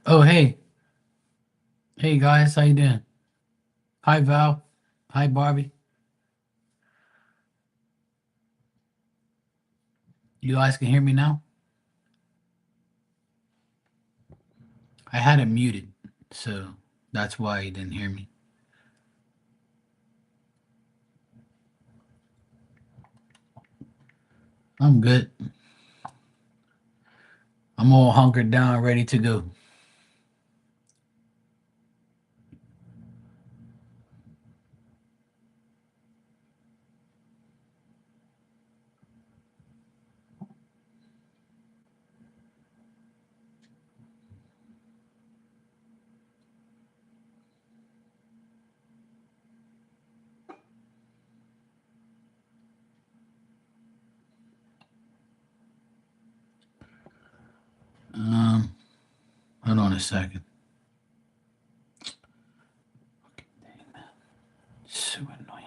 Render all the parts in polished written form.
Oh, hey. Hey, guys. How you doing? Hi, Val. Hi, Barbie. You guys can hear me now? I had it muted, so that's why you didn't hear me. I'm good. I'm all hunkered down, ready to go. Um, Hold on a second. So annoying.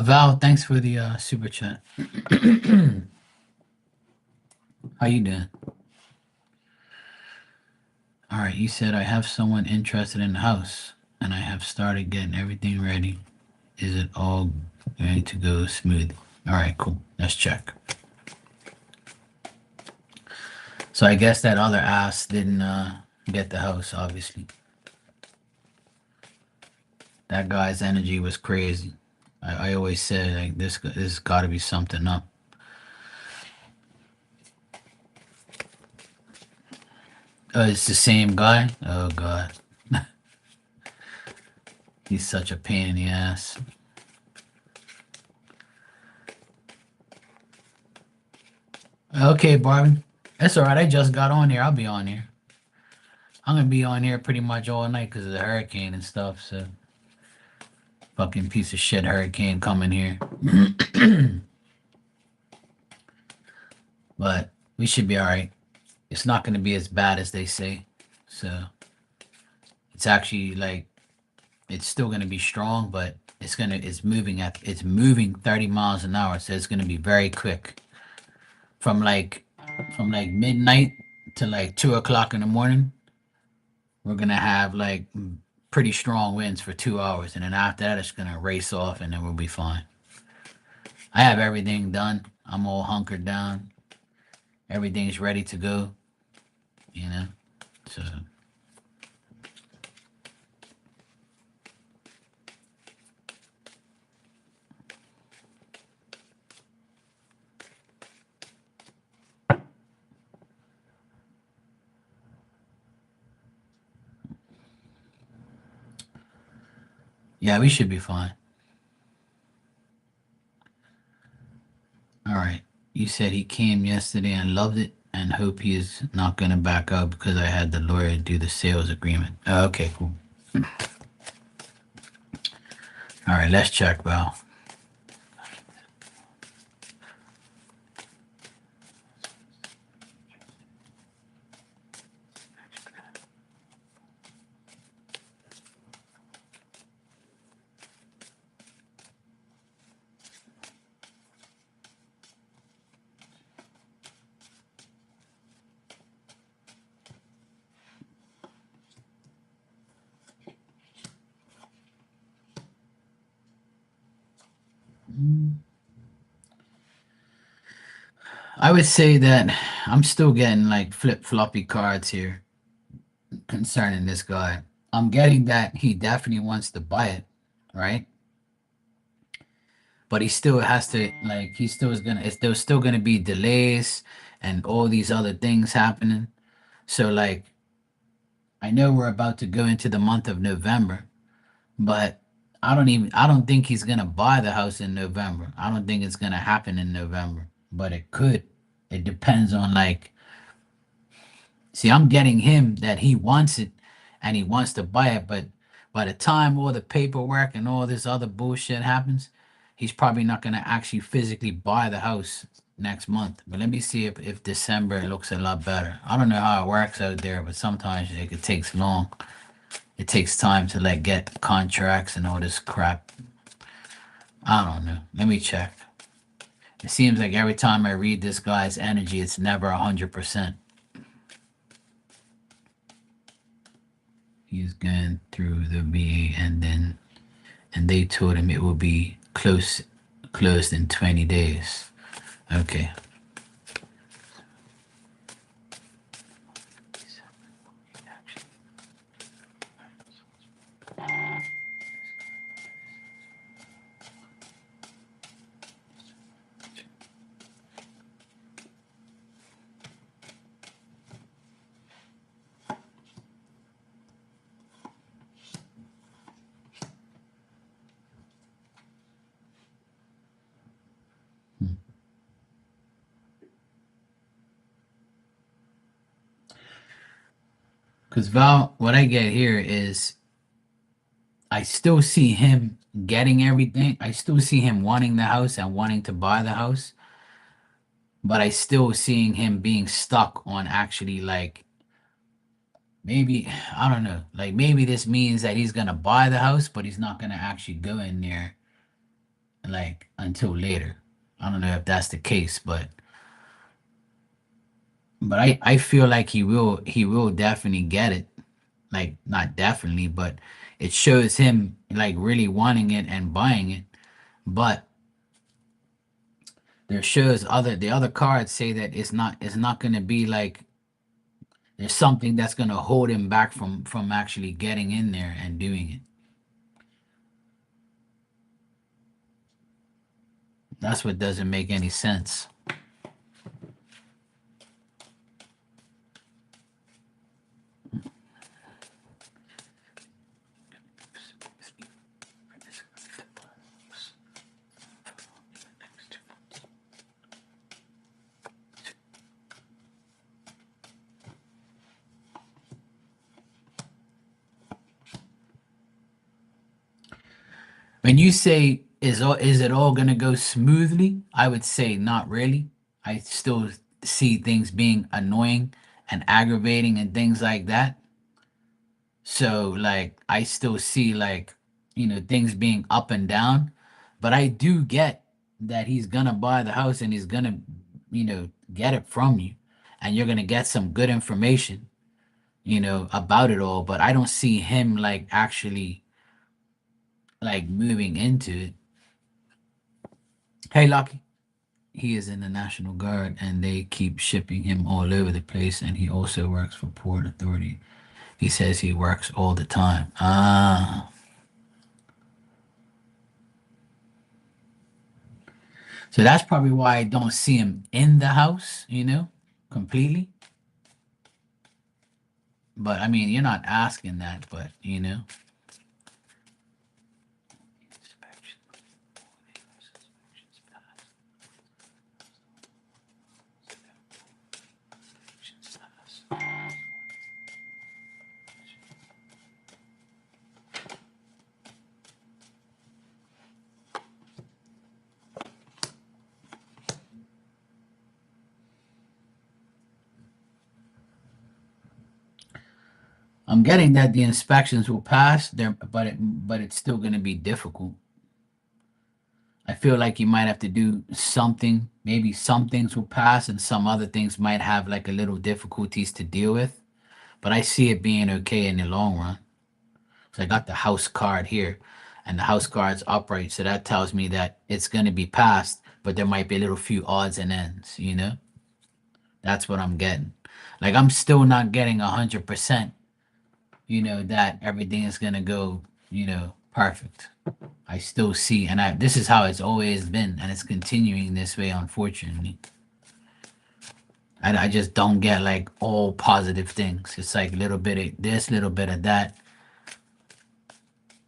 Val, thanks for the super chat. How you doing? All right, you said I have someone interested in the house, and I have started getting everything ready. Is it all going to go smooth? All right, cool. Let's check. So I guess that other ass didn't get the house. Obviously, that guy's energy was crazy. I always said like this got to be something up. It's the same guy. Oh god, he's such a pain in the ass. Okay, Barbie, that's all right. I just got on here. I'll be on here. I'm gonna be on here pretty much all night because of the hurricane and stuff. So fucking piece of shit hurricane coming here. But we should be all right. It's not gonna be as bad as they say. So it's actually like it's still going to be strong, but it's moving 30 miles an hour, so it's going to be very quick from like midnight to like 2 o'clock in the morning. We're going to have like pretty strong winds for 2 hours, and then after that, it's going to race off, and then we'll be fine. I have everything done. I'm all hunkered down. Everything's ready to go. You know, so yeah, we should be fine. All right. You said he came yesterday and loved it and hope he is not going to back out because I had the lawyer do the sales agreement. Oh, okay, cool. All right, let's check, Val. I would say that I'm still getting like flip floppy cards here concerning this guy. I'm getting that he definitely wants to buy it, right? But he still has to like he still is gonna it's there's still gonna be delays and all these other things happening. So like I know we're about to go into the month of November, but I don't think he's gonna buy the house in November. I don't think it's gonna happen in November, but it could. It depends on like see, I'm getting him that he wants it and he wants to buy it, but by the time all the paperwork and all this other bullshit happens, he's probably not gonna actually physically buy the house next month. But let me see if December looks a lot better. I don't know how it works out there, but sometimes it takes long. It takes time to like get contracts and all this crap. I don't know. Let me check. It seems like every time I read this guy's energy, it's never 100%. He's going through the VA, and they told him it will be closed in 20 days. Okay. Because Val, what I get here is I still see him getting everything. I still see him wanting the house and wanting to buy the house, but I still seeing him being stuck on actually like maybe I don't know. Like maybe this means that he's gonna buy the house, but he's not gonna actually go in there like until later. I don't know if that's the case, but I feel like he will definitely get it. Like not definitely, but it shows him like really wanting it and buying it. But there shows the other cards say that it's not gonna be like there's something that's gonna hold him back from actually getting in there and doing it. That's what doesn't make any sense. When you say is it all gonna go smoothly? I would say not really. I still see things being annoying and aggravating and things like that. So like I still see like things being up and down, but I do get that he's gonna buy the house and he's gonna get it from you, and you're gonna get some good information about it all. But I don't see him like actually like moving into it. Hey, Lucky. He is in the National Guard and they keep shipping him all over the place, and he also works for Port Authority. He says he works all the time. Ah. So that's probably why I don't see him in the house, completely. But I mean, you're not asking that, but I'm getting that the inspections will pass there, but it's still going to be difficult. I feel like you might have to do something. Maybe some things will pass, and some other things might have like a little difficulties to deal with. But I see it being okay in the long run. So I got the house card here, and the house card's upright, so that tells me that it's going to be passed, but there might be a little few odds and ends. That's what I'm getting. Like I'm still not getting 100%, that everything is gonna go, perfect. I still see, and this is how it's always been, and it's continuing this way, unfortunately. And I just don't get like all positive things. It's like a little bit of this, little bit of that.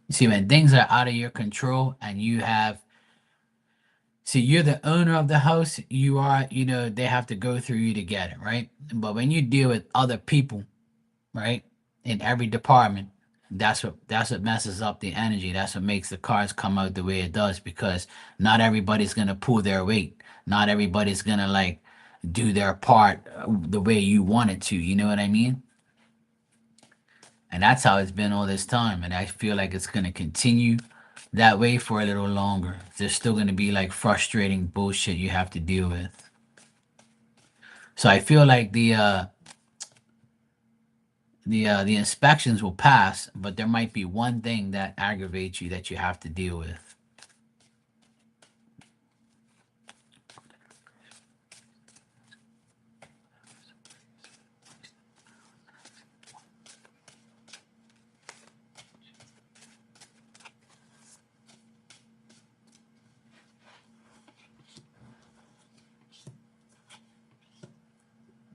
See, when things are out of your control and see, you're the owner of the house, they have to go through you to get it, right? But when you deal with other people, right, in every department, That's what messes up the energy. That's what makes the cards come out the way it does, because not everybody's gonna pull their weight. Not everybody's gonna like do their part the way you want it to. You know what I mean? And that's how it's been all this time. And I feel like it's gonna continue that way for a little longer. There's still gonna be like frustrating bullshit you have to deal with. So I feel like the inspections will pass, but there might be one thing that aggravates you that you have to deal with.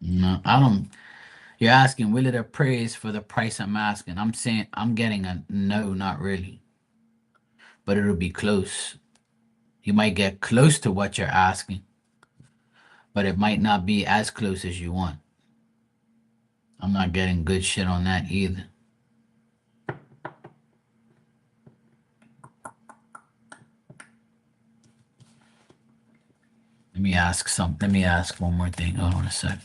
No, I don't. You're asking, will it appraise for the price I'm asking? I'm saying I'm getting a no, not really, but it'll be close. You might get close to what you're asking, but it might not be as close as you want. I'm not getting good shit on that either. Let me ask one more thing. Hold on a sec.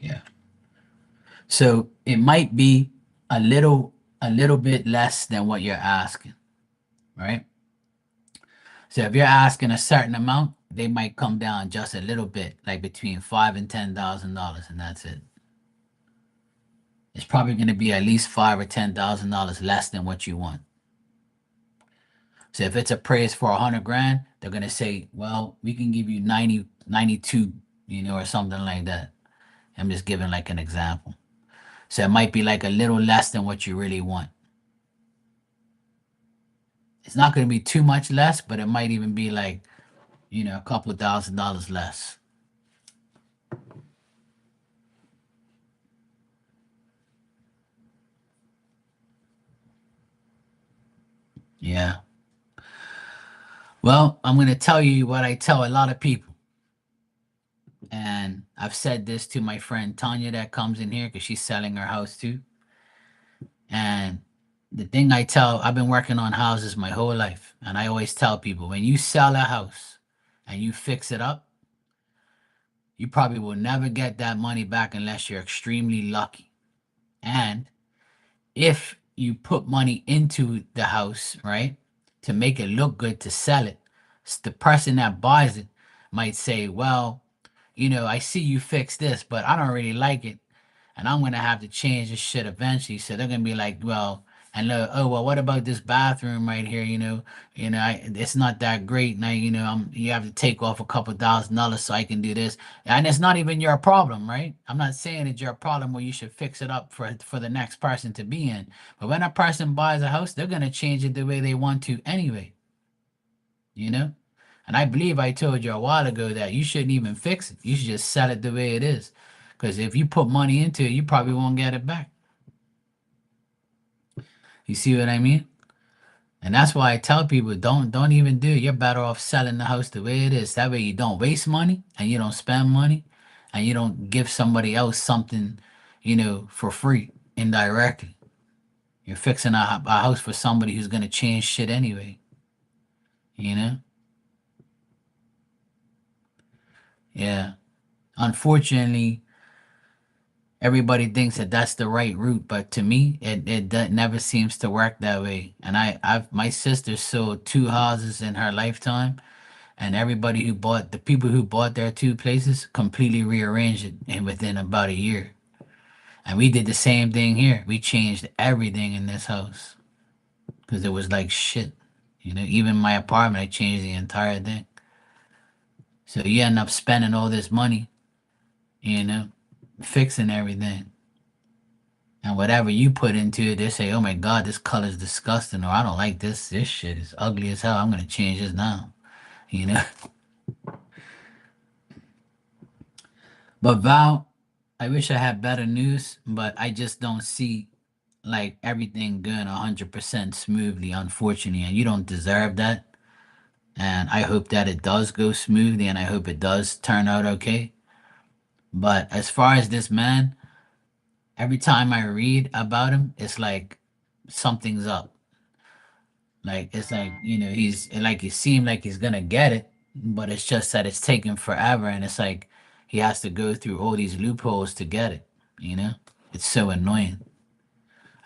Yeah. So it might be a little bit less than what you're asking, right? So if you're asking a certain amount, they might come down just a little bit, like between $5,000 and $10,000, and that's it. It's probably going to be at least $5,000 or $10,000 less than what you want. So if it's appraised for 100 grand, they're going to say, well, we can give you 90, 92, or something like that. I'm just giving like an example. So it might be like a little less than what you really want. It's not going to be too much less, but it might even be like, a couple of $1,000 less. Yeah. Well, I'm going to tell you what I tell a lot of people. And I've said this to my friend Tanya that comes in here because she's selling her house too. And the thing I've been working on houses my whole life. And I always tell people, when you sell a house and you fix it up, you probably will never get that money back unless you're extremely lucky. And if you put money into the house, right, to make it look good to sell it, the person that buys it might say, well, I see you fix this, but I don't really like it, and I'm gonna have to change this shit eventually. So they're gonna be like, well, and look, oh well, what about this bathroom right here? It's not that great. Now, you have to take off a couple $1,000 so I can do this, and it's not even your problem, right? I'm not saying it's your problem where you should fix it up for the next person to be in. But when a person buys a house, they're gonna change it the way they want to anyway, you know. And I believe I told you a while ago that you shouldn't even fix it. You should just sell it the way it is. Because if you put money into it, you probably won't get it back. You see what I mean? And that's why I tell people, don't even do it. You're better off selling the house the way it is. That way you don't waste money and you don't spend money and you don't give somebody else something, for free indirectly. You're fixing a house for somebody who's gonna change shit anyway. You know? Yeah. Unfortunately, everybody thinks that that's the right route, but to me, it never seems to work that way. And my sister sold two houses in her lifetime, and the people who bought their two places completely rearranged it in within about a year. And we did the same thing here. We changed everything in this house because it was like shit. Even my apartment, I changed the entire thing. So you end up spending all this money, you know, fixing everything. And whatever you put into it, they say, "Oh my God, this color's disgusting," or "I don't like this. This shit is ugly as hell. I'm gonna change this now." You know. But Val, I wish I had better news, but I just don't see like everything going 100% smoothly, unfortunately, and you don't deserve that. And I hope that it does go smoothly, and I hope it does turn out okay. But as far as this man, every time I read about him, it's like something's up. Like it's like, he's like it seemed like he's gonna get it, but it's just that it's taking forever, and it's like he has to go through all these loopholes to get it, you know? It's so annoying.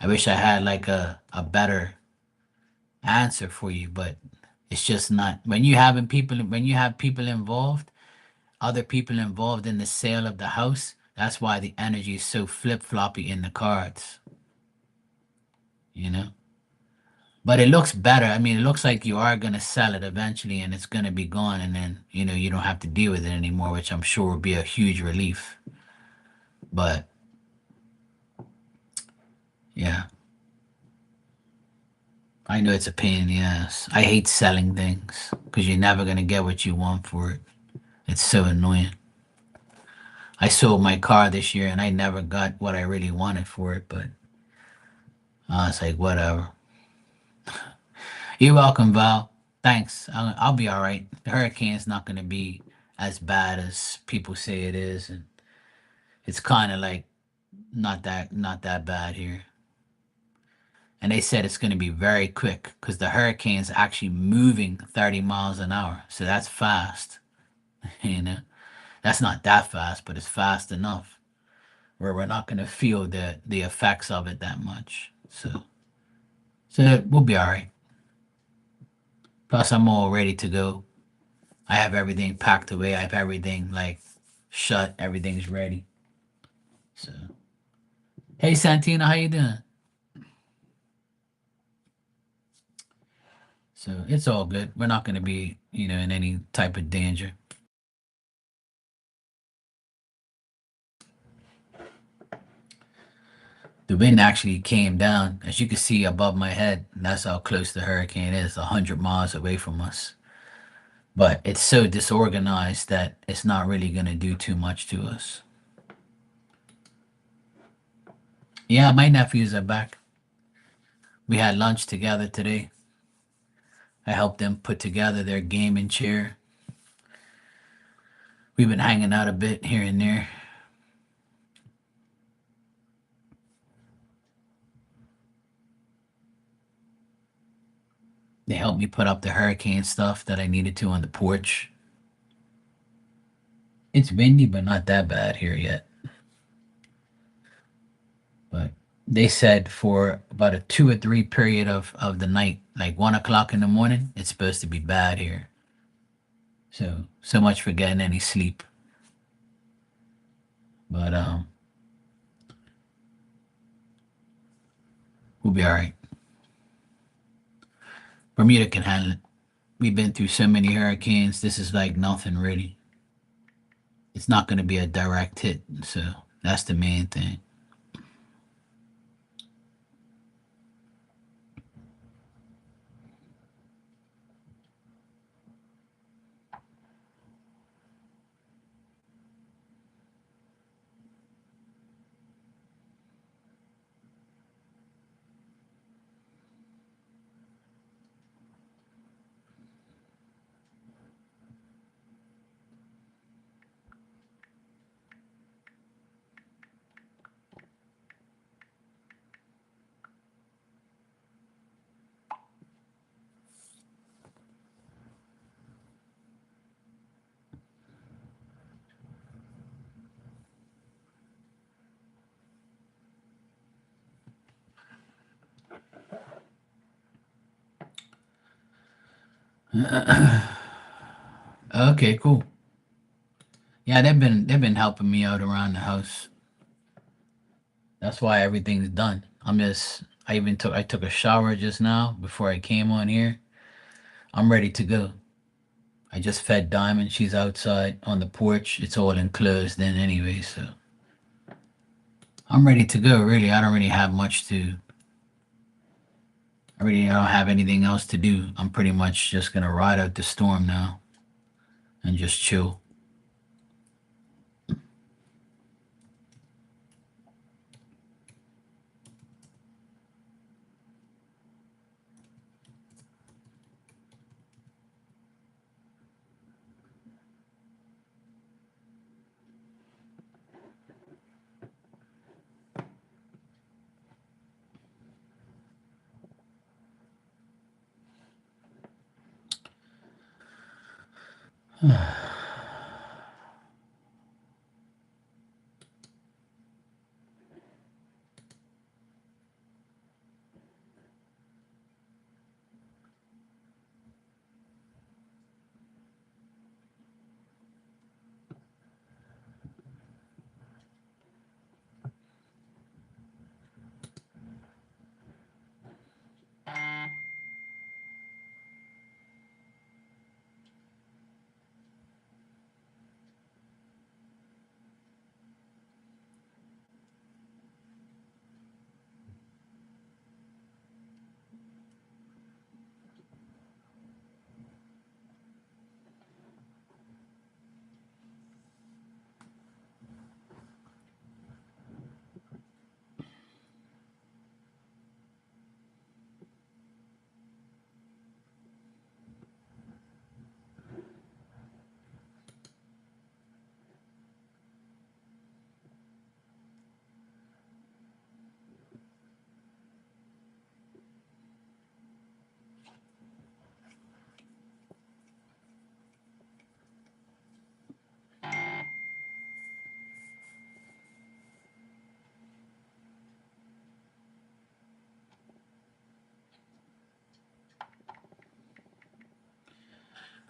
I wish I had like a better answer for you, but it's just not when you have people involved, other people involved in the sale of the house, that's why the energy is so flip-floppy in the cards, you know? But it looks better. I mean, it looks like you are going to sell it eventually and it's going to be gone. And then, you don't have to deal with it anymore, which I'm sure will be a huge relief. But yeah, I know it's a pain in the ass. I hate selling things because you're never going to get what you want for it. It's so annoying. I sold my car this year and I never got what I really wanted for it, but I was like, whatever. You're welcome, Val. Thanks. I'll be all right. The hurricane's not going to be as bad as people say it is. And it's kind of like not that bad here. And they said it's going to be very quick because the hurricane's actually moving 30 miles an hour. So that's fast. You know, that's not that fast, but it's fast enough where we're not going to feel the effects of it that much. So we'll be all right. Plus, I'm all ready to go. I have everything packed away. I have everything like shut. Everything's ready. So, hey Santina, how you doing? So it's all good. We're not going to be, in any type of danger. The wind actually came down, as you can see above my head. That's how close the hurricane is, 100 miles away from us. But it's so disorganized that it's not really going to do too much to us. Yeah, my nephews are back. We had lunch together today. I helped them put together their gaming chair. We've been hanging out a bit here and there. They helped me put up the hurricane stuff that I needed to on the porch. It's windy, but not that bad here yet. But they said for about a 2 or 3 period of the night, like 1 o'clock in the morning, it's supposed to be bad here. So much for getting any sleep. But we'll be all right. Bermuda can handle it. We've been through so many hurricanes. This is like nothing really. It's not going to be a direct hit, so that's the main thing. Okay, cool. Yeah, they've been helping me out around the house. That's why everything's done. I took a shower just now before I came on here. I'm ready to go. I just fed Diamond. She's outside on the porch. It's all enclosed in anyway, so I'm ready to go. Really, I don't really have much to. I really don't have anything else to do. I'm pretty much just gonna ride out the storm now and just chill.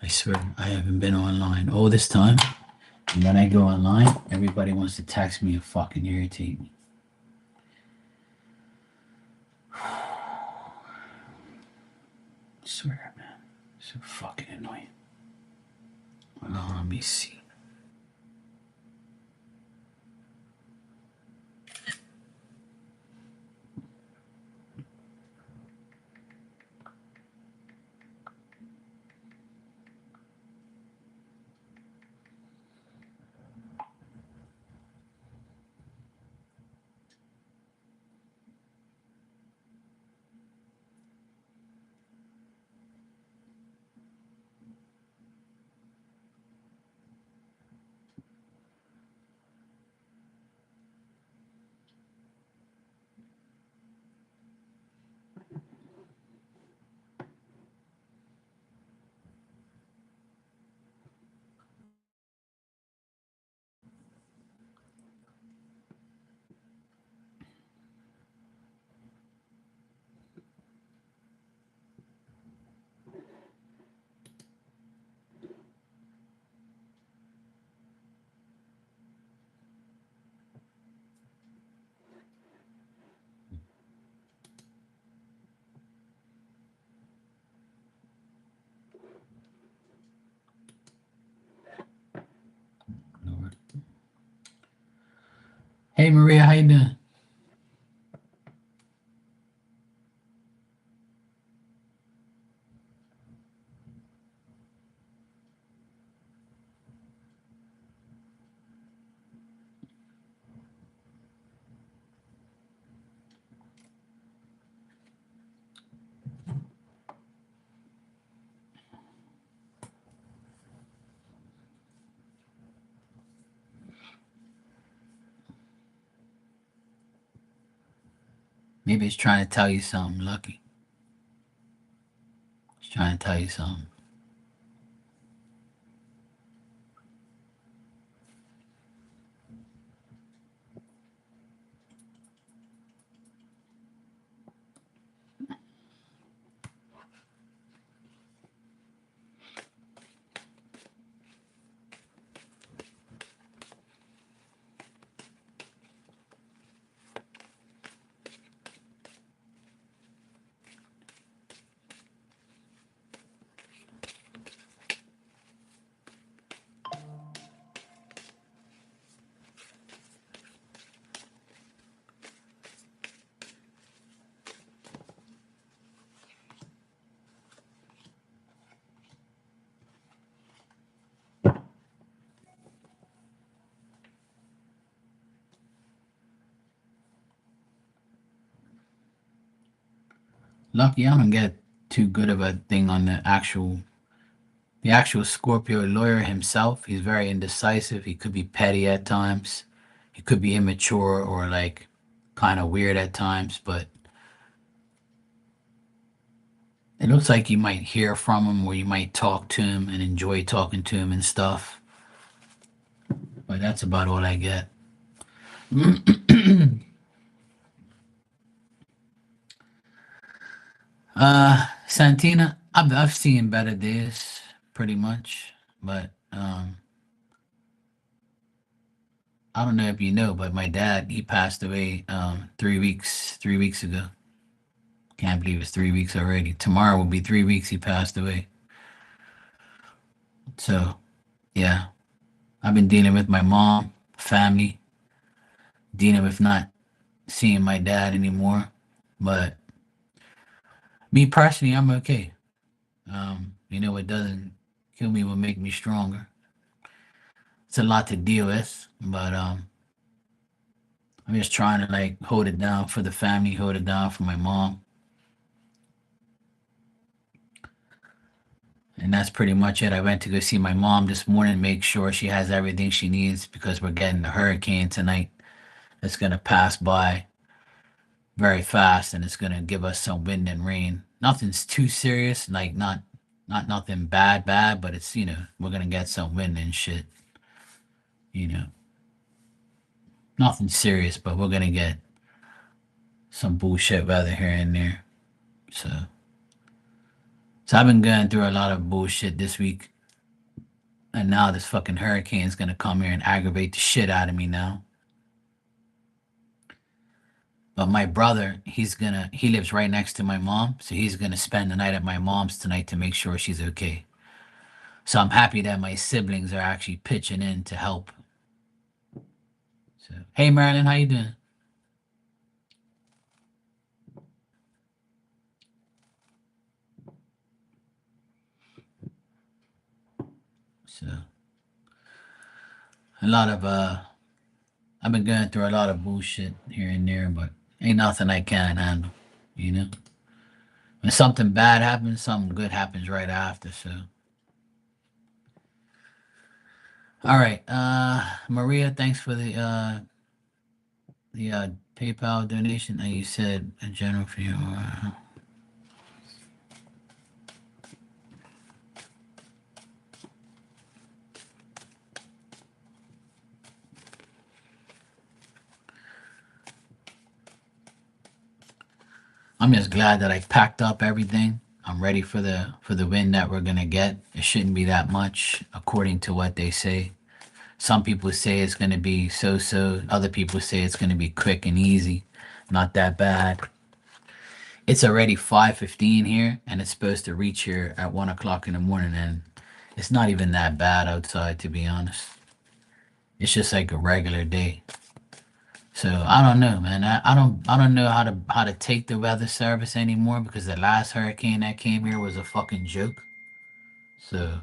I swear, I haven't been online all this time. And when I go online, everybody wants to text me and fucking irritate me. I swear, man. So fucking annoying. Well, let me see. Hey Maria, how you doing? Maybe it's trying to tell you something, Lucky. It's trying to tell you something. Lucky, I don't get too good of a thing on the actual Scorpio lawyer himself. He's very indecisive. He could be petty at times. He could be immature or like kind of weird at times, but It looks like you might hear from him or you might talk to him and enjoy talking to him and stuff. But that's about all I get. Santina, I've seen better days, pretty much. But I don't know if you know, but my dad, he passed away 3 weeks ago. Can't believe it's 3 weeks already. Tomorrow will be 3 weeks he passed away. So yeah, I've been dealing with my mom, family, dealing with not seeing my dad anymore. But me personally, I'm okay. It doesn't kill me, will make me stronger. It's a lot to deal with, but I'm just trying to like hold it down for the family, hold it down for my mom. And that's pretty much it. I went to go see my mom this morning, make sure she has everything she needs because we're getting a hurricane tonight. It's gonna pass by very fast and it's gonna give us some wind and rain. Nothing's too serious, like not nothing bad, but it's we're gonna get some wind and shit. You know, nothing serious, but we're gonna get some bullshit weather here and there. So I've been going through a lot of bullshit this week, and now this fucking hurricane is gonna come here and aggravate the shit out of me now. But my brother, he lives right next to my mom, so he's gonna spend the night at my mom's tonight to make sure she's okay. So I'm happy that my siblings are actually pitching in to help. So hey Marilyn, how you doing? So a lot of I've been going through a lot of bullshit here and there, but ain't nothing I can't handle, you know? When something bad happens, something good happens right after, so all right. Maria, thanks for the PayPal donation. And you said in general for your I'm just glad that I packed up everything. I'm ready for the win that we're gonna get. It shouldn't be that much, according to what they say. Some people say it's gonna be so. Other people say it's gonna be quick and easy, not that bad. It's already 5:15 here, and it's supposed to reach here at 1 o'clock in the morning, and it's not even that bad outside, to be honest. It's just like a regular day. So I don't know, man. I don't know how to take the weather service anymore because the last hurricane that came here was a fucking joke. So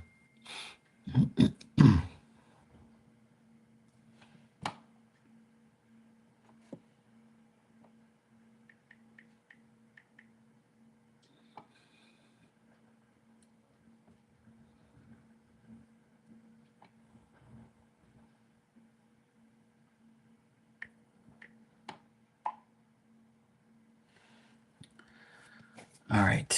all right.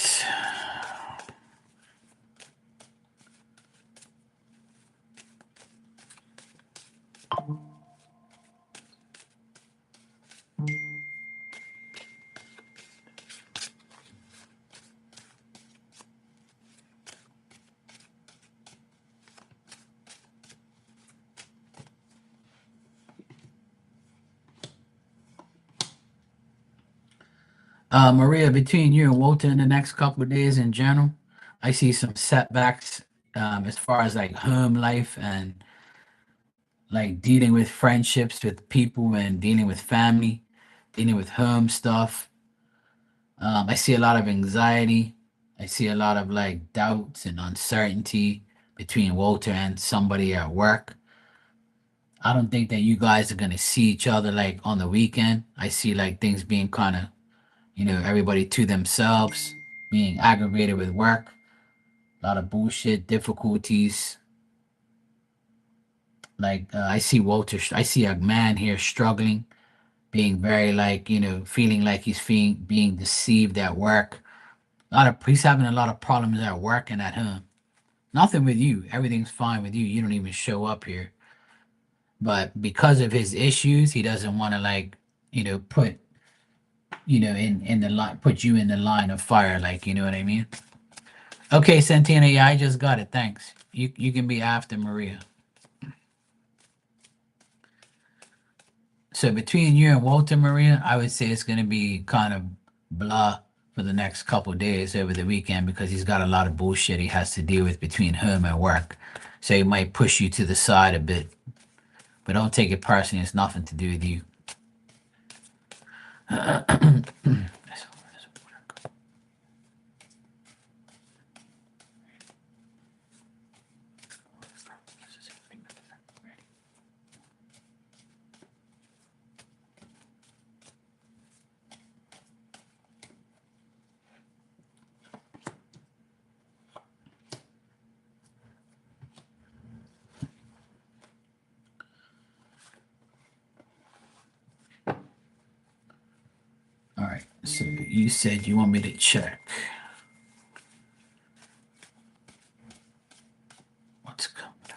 Maria, between you and Walter in the next couple of days in general, I see some setbacks as far as like home life and like dealing with friendships with people and dealing with family, dealing with home stuff. I see a lot of anxiety. I see a lot of like doubts and uncertainty between Walter and somebody at work. I don't think that you guys are gonna see each other like on the weekend. I see like things being kind of, everybody to themselves, being aggravated with work, a lot of bullshit, difficulties. Like I see Walter, I see a man here struggling, being very like, feeling like he's being deceived at work. He's having a lot of problems at work and at home. Nothing with you. Everything's fine with you. You don't even show up here. But because of his issues, he doesn't want to like, put in the line, put you in the line of fire, like, you know what I mean? Okay, Santina, yeah, I just got it. Thanks. You can be after Maria. So between you and Walter, Maria, I would say it's gonna be kind of blah for the next couple days over the weekend because he's got a lot of bullshit he has to deal with between home and work. So he might push you to the side a bit, but don't take it personally. It's nothing to do with you. All right. So you said you want me to check. What's coming up?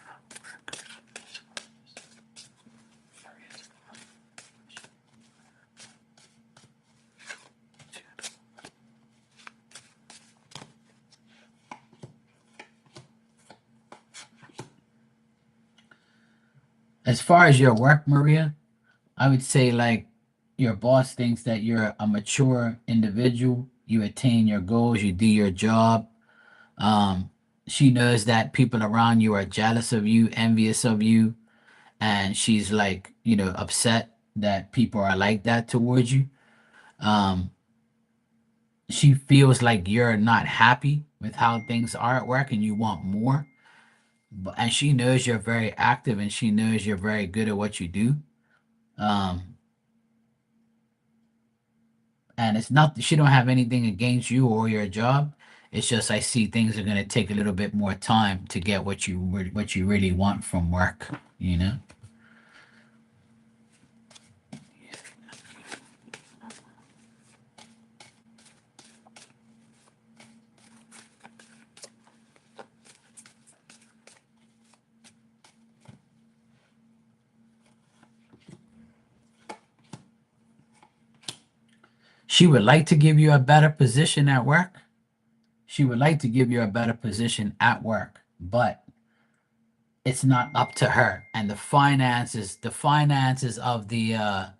As far as your work, Maria, I would say like your boss thinks that you're a mature individual. You attain your goals. You do your job. Um, she knows that people around you are jealous of you, envious of you, and she's like, upset that people are like that towards you. Um, she feels like you're not happy with how things are at work and you want more. And she knows you're very active and she knows you're very good at what you do. Um, and it's not she don't have anything against you or your job. It's just I see things are going to take a little bit more time to get what you really want from work, you know. She would like to give you a better position at work. She would like to give you a better position at work, but it's not up to her. And the finances of your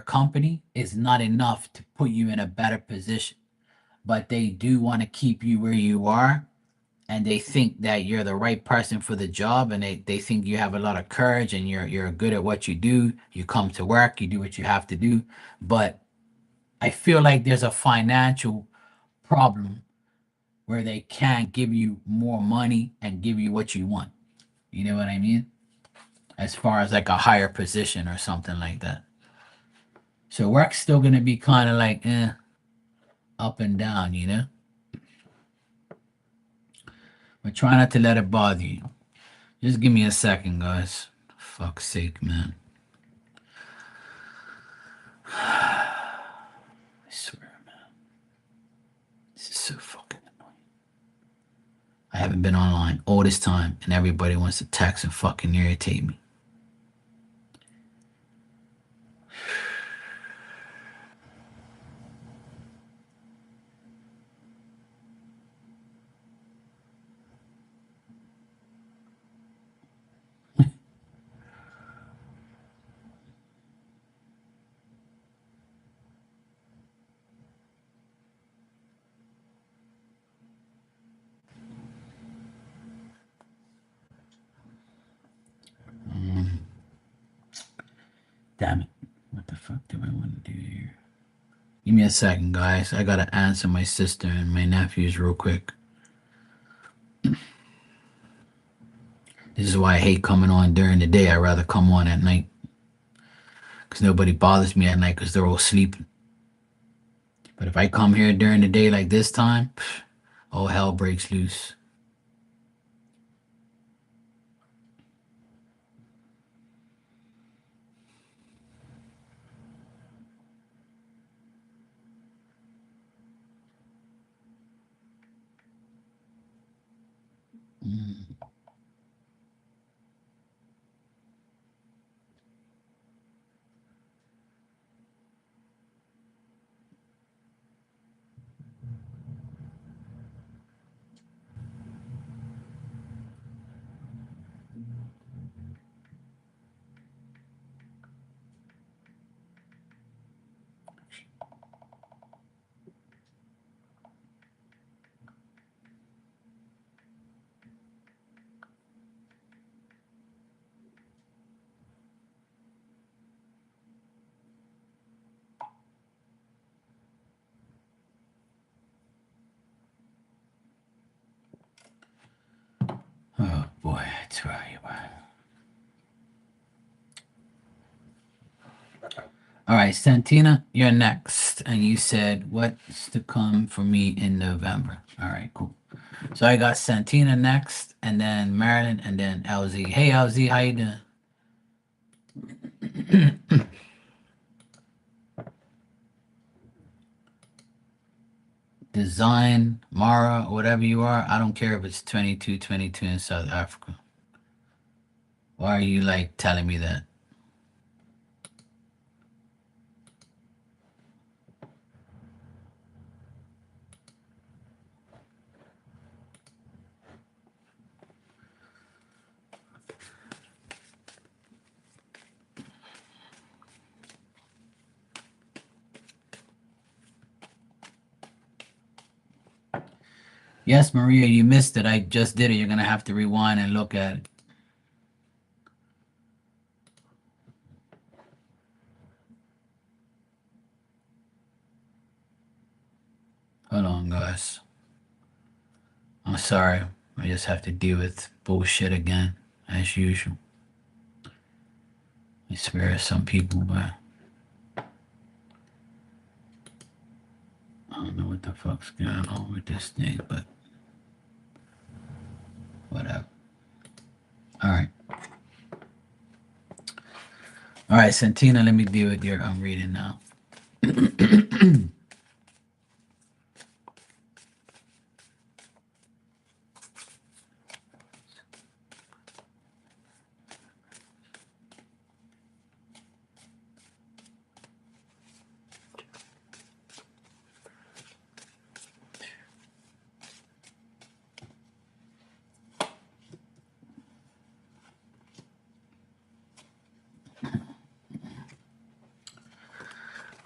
company is not enough to put you in a better position. But they do want to keep you where you are, and they think that you're the right person for the job, and they think you have a lot of courage and you're good at what you do. You come to work, you do what you have to do. But I feel like there's a financial problem where they can't give you more money and give you what you want. You know what I mean? As far as like a higher position or something like that. So work's still gonna be kind of like up and down, you know? But try not to let it bother you. Just give me a second, guys. Fuck's sake, man. I swear, man. This is so fucking annoying. I haven't been online all this time, and everybody wants to text and fucking irritate me. Um, Damn it. What the fuck do I want to do here? Give me a second, guys. I gotta answer my sister and my nephews real quick. This is why I hate coming on during the day. I'd rather come on at night. Because nobody bothers me at night because they're all sleeping. But if I come here during the day like this time, all hell breaks loose. Mm. Oh boy, I tell you what. All right, Santina, you're next. And you said what's to come for me in November. All right, cool. So I got Santina next, and then Marilyn, and then LZ. Hey LZ, how you doing? Design, Mara, whatever you are, I don't care if it's 2222 in South Africa. Why are you like telling me that? Yes, Maria, you missed it. I just did it. You're gonna have to rewind and look at it. Hold on, guys. I'm sorry. I just have to deal with bullshit again, as usual. I swear some people, but I don't know what the fuck's going on with this thing, but whatever. All right. All right, Santina, let me deal with your I'm reading now.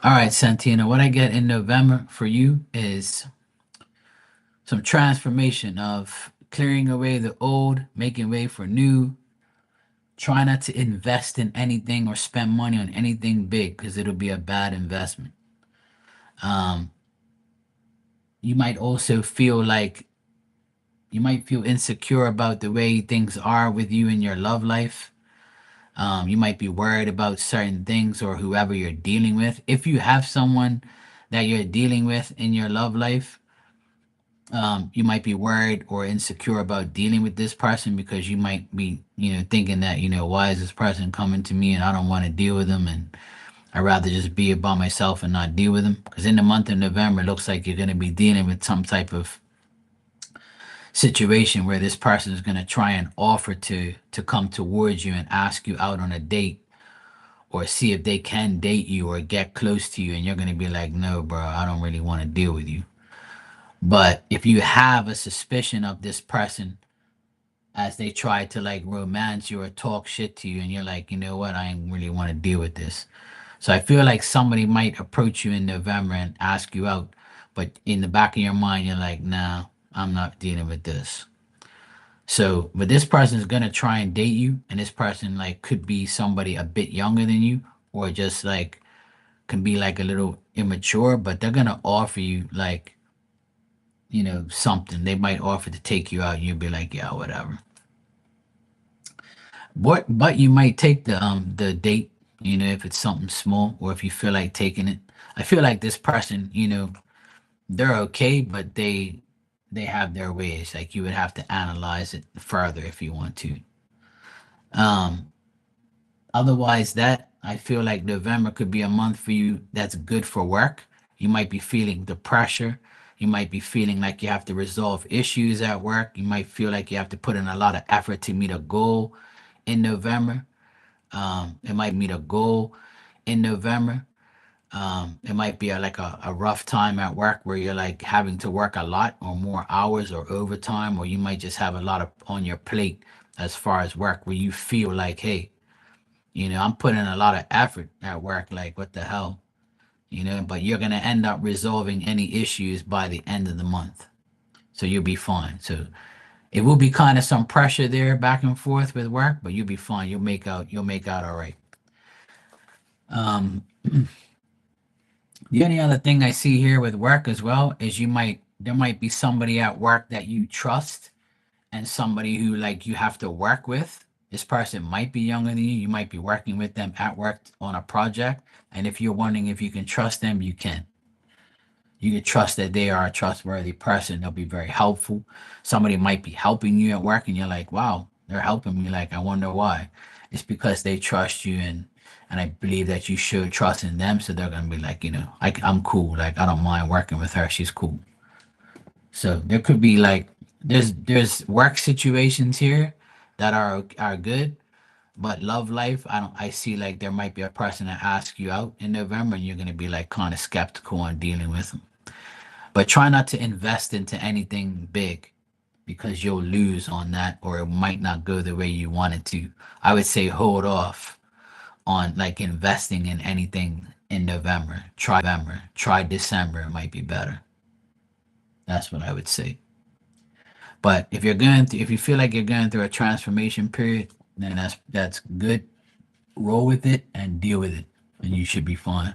All right, Santina, what I get in November for you is some transformation of clearing away the old, making way for new. Try not to invest in anything or spend money on anything big because it'll be a bad investment. Um, you might also feel like you might feel insecure about the way things are with you in your love life. You might be worried about certain things or whoever you're dealing with. If you have someone that you're dealing with in your love life, you might be worried or insecure about dealing with this person because you might be, thinking that, why is this person coming to me and I don't want to deal with them and I'd rather just be by myself and not deal with them. Because in the month of November, it looks like you're going to be dealing with some type of situation where this person is going to try and offer to come towards you and ask you out on a date or see if they can date you or get close to you and you're going to be like, no bro, I don't really want to deal with you. But if you have a suspicion of this person as they try to like romance you or talk shit to you and you're like, you know what, I ain't really want to deal with this. So I feel like somebody might approach you in November and ask you out, but in the back of your mind you're like, nah, I'm not dealing with this. So, but this person is gonna try and date you, and this person like could be somebody a bit younger than you, or just like can be like a little immature, but they're gonna offer you like, something. They might offer to take you out, and you'll be like, yeah, whatever. But you might take the date, if it's something small, or if you feel like taking it. I feel like this person, they're okay, but they have their ways. Like you would have to analyze it further if you want to. Um, Otherwise, that I feel like November could be a month for you that's good for work. You might be feeling the pressure. You might be feeling like you have to resolve issues at work. You might feel like you have to put in a lot of effort to meet a goal in November. It might meet a goal in November. It might be a rough time at work where you're like having to work a lot or more hours or overtime, or you might just have a lot of on your plate as far as work where you feel like, hey, I'm putting a lot of effort at work. Like, what the hell? But you're going to end up resolving any issues by the end of the month. So you'll be fine. So it will be kind of some pressure there back and forth with work, but you'll be fine. You'll make out all right. Um, the only other thing I see here with work as well is there might be somebody at work that you trust and somebody who like you have to work with. This person might be younger than you. You might be working with them at work on a project. And if you're wondering if you can trust them, you can. You can trust that they are a trustworthy person. They'll be very helpful. Somebody might be helping you at work and you're like, wow, they're helping me. Like, I wonder why. It's because they trust you and I believe that you should trust in them. So they're gonna be like, I'm cool. Like, I don't mind working with her. She's cool. So there could be like there's work situations here that are good, but love life, I see like there might be a person that asks you out in November and you're gonna be like kind of skeptical on dealing with them. But try not to invest into anything big because you'll lose on that or it might not go the way you want it to. I would say hold off on like investing in anything in November. Try December, it might be better. That's what I would say. But if you feel like you're going through a transformation period, then that's good. Roll with it and deal with it, and you should be fine.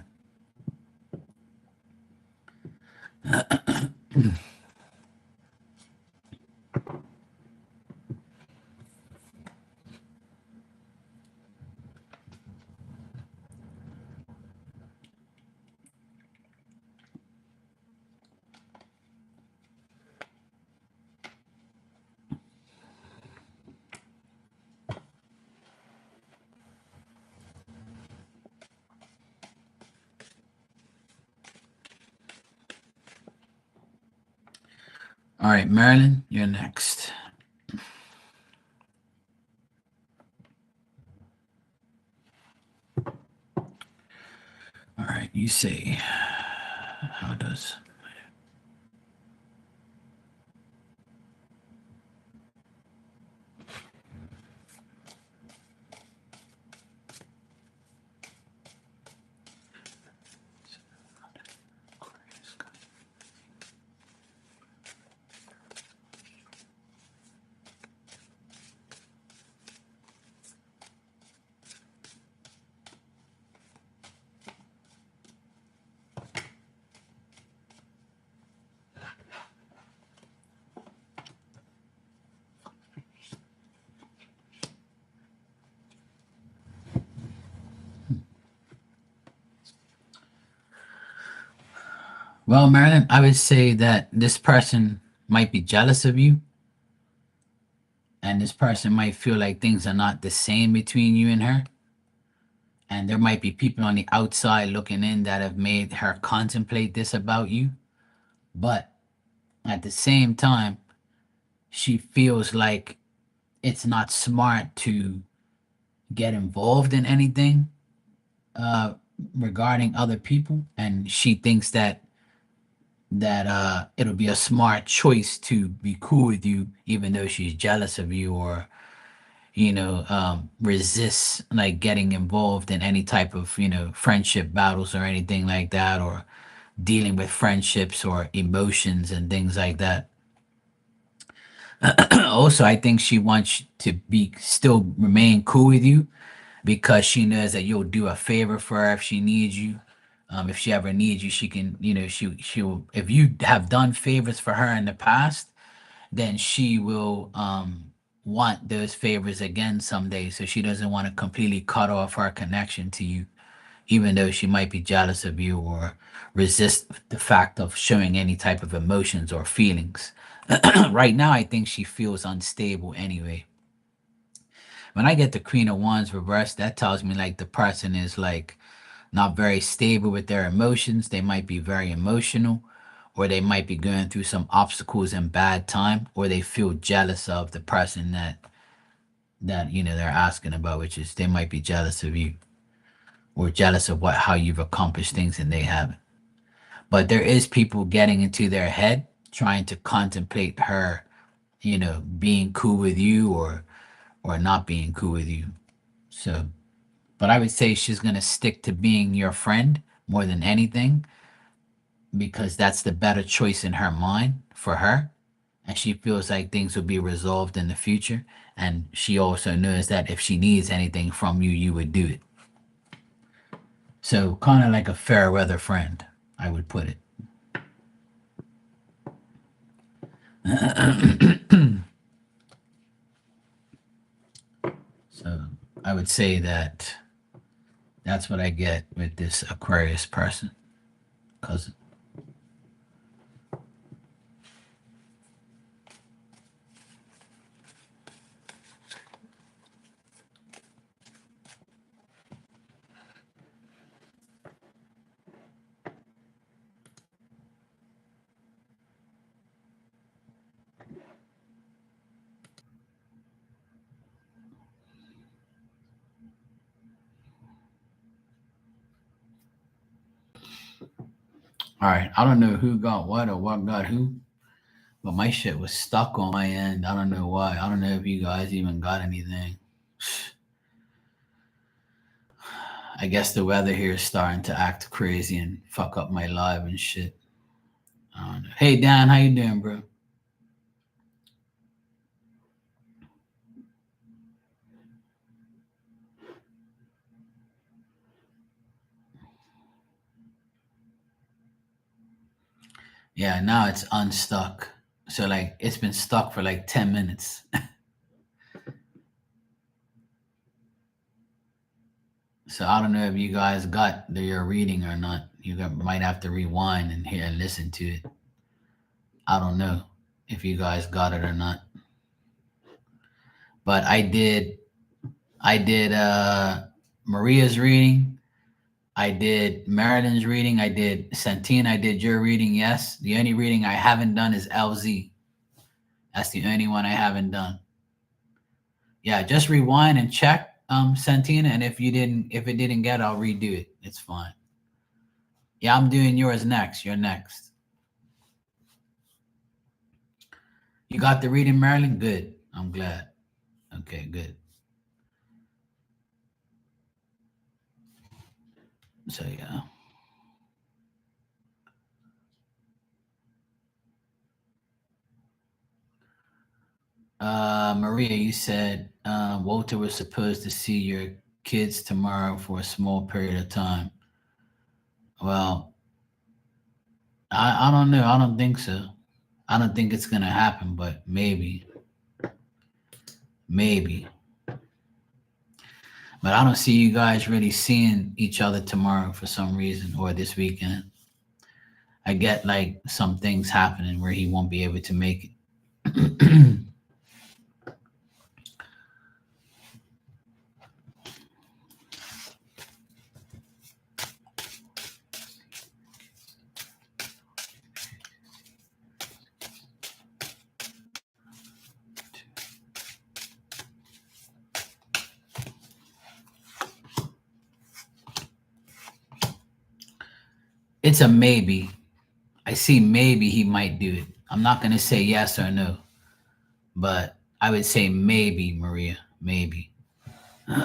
All right, Marilyn, you're next. All right, you say, how does well, Marilyn, I would say that this person might be jealous of you, and this person might feel like things are not the same between you and her. And there might be people on the outside looking in that have made her contemplate this about you. But at the same time, she feels like it's not smart to get involved in anything uh, regarding other people, and she thinks that it'll be a smart choice to be cool with you, even though she's jealous of you or resists like getting involved in any type of friendship battles or anything like that, or dealing with friendships or emotions and things like that. Also, I think she wants to be still remain cool with you because she knows that you'll do a favor for her if she needs you. If she ever needs you, she can, she'll, if you have done favors for her in the past, then she will want those favors again someday. So she doesn't want to completely cut off her connection to you, even though she might be jealous of you or resist the fact of showing any type of emotions or feelings. Right now, I think she feels unstable anyway. When I get the Queen of Wands reversed, that tells me like the person is like not very stable with their emotions. They might be very emotional, or they might be going through some obstacles and bad time, or they feel jealous of the person that they're asking about, which is they might be jealous of you or jealous of how you've accomplished things and they haven't. But there is people getting into their head trying to contemplate her, being cool with you or not being cool with you. So, but I would say she's going to stick to being your friend more than anything, because that's the better choice in her mind for her. And she feels like things will be resolved in the future. And she also knows that if she needs anything from you, you would do it. So, kind of like a fair weather friend, I would put it. So, I would say that's what I get with this Aquarius person, cousin. All right. I don't know who got what or what got who, but my shit was stuck on my end. I don't know why. I don't know if you guys even got anything. I guess the weather here is starting to act crazy and fuck up my live and shit. I don't know. Hey Dan, how you doing, bro? Yeah, now it's unstuck. So like it's been stuck for like 10 minutes. So I don't know if you guys got your reading or not. Might have to rewind and hear and listen to it. I don't know if you guys got it or not. But I did Maria's reading. I did Marilyn's reading. I did Santina. I did your reading. Yes. The only reading I haven't done is LZ. That's the only one I haven't done. Yeah, just rewind and check, Santina. And if it didn't get, I'll redo it. It's fine. Yeah, I'm doing yours next. You're next. You got the reading, Marilyn? Good. I'm glad. Okay, good. So yeah. Maria, you said Walter was supposed to see your kids tomorrow for a small period of time. Well, I don't know. I don't think so. I don't think it's gonna happen, but maybe. Maybe. But I don't see you guys really seeing each other tomorrow for some reason or this weekend. I get like some things happening where he won't be able to make it. It's a maybe. I see maybe he might do it. I'm not going to say yes or no, but I would say maybe, Maria, maybe. All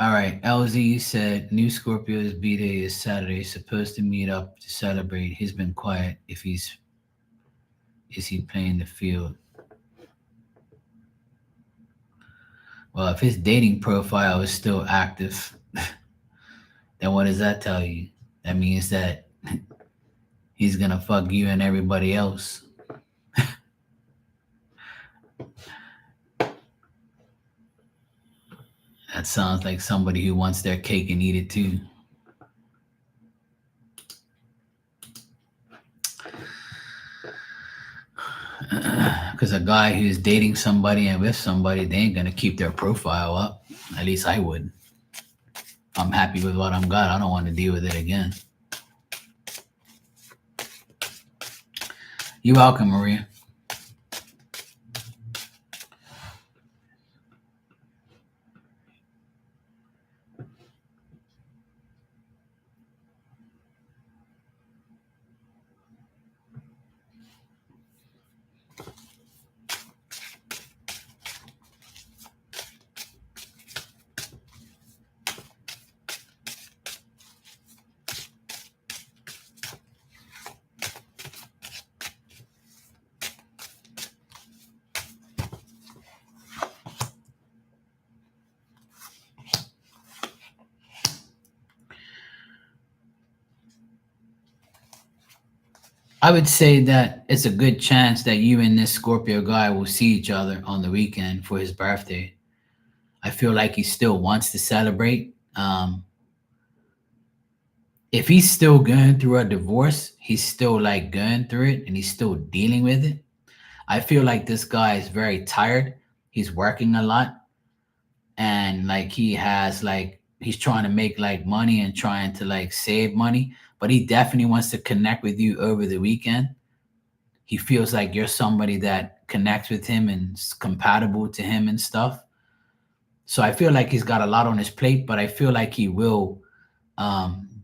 right, LZ said new Scorpio's B-Day is Saturday. Supposed to meet up to celebrate. He's been quiet. Is he playing the field? Well, if his dating profile is still active, then what does that tell you? That means that he's gonna fuck you and everybody else. That sounds like somebody who wants their cake and eat it too. Because a guy who's dating somebody and with somebody, they ain't gonna keep their profile up. At least I wouldn't. I'm happy with what I'm got. I don't want to deal with it again. You're welcome, Maria. I would say that it's a good chance that you and this Scorpio guy will see each other on the weekend for his birthday. I feel like he still wants to celebrate. If he's still going through a divorce, he's still like going through it and he's still dealing with it. I feel like this guy is very tired. He's working a lot and like he's trying to make like money and trying to like save money, but he definitely wants to connect with you over the weekend. He feels like you're somebody that connects with him and is compatible to him and stuff. So I feel like he's got a lot on his plate, but I feel like he will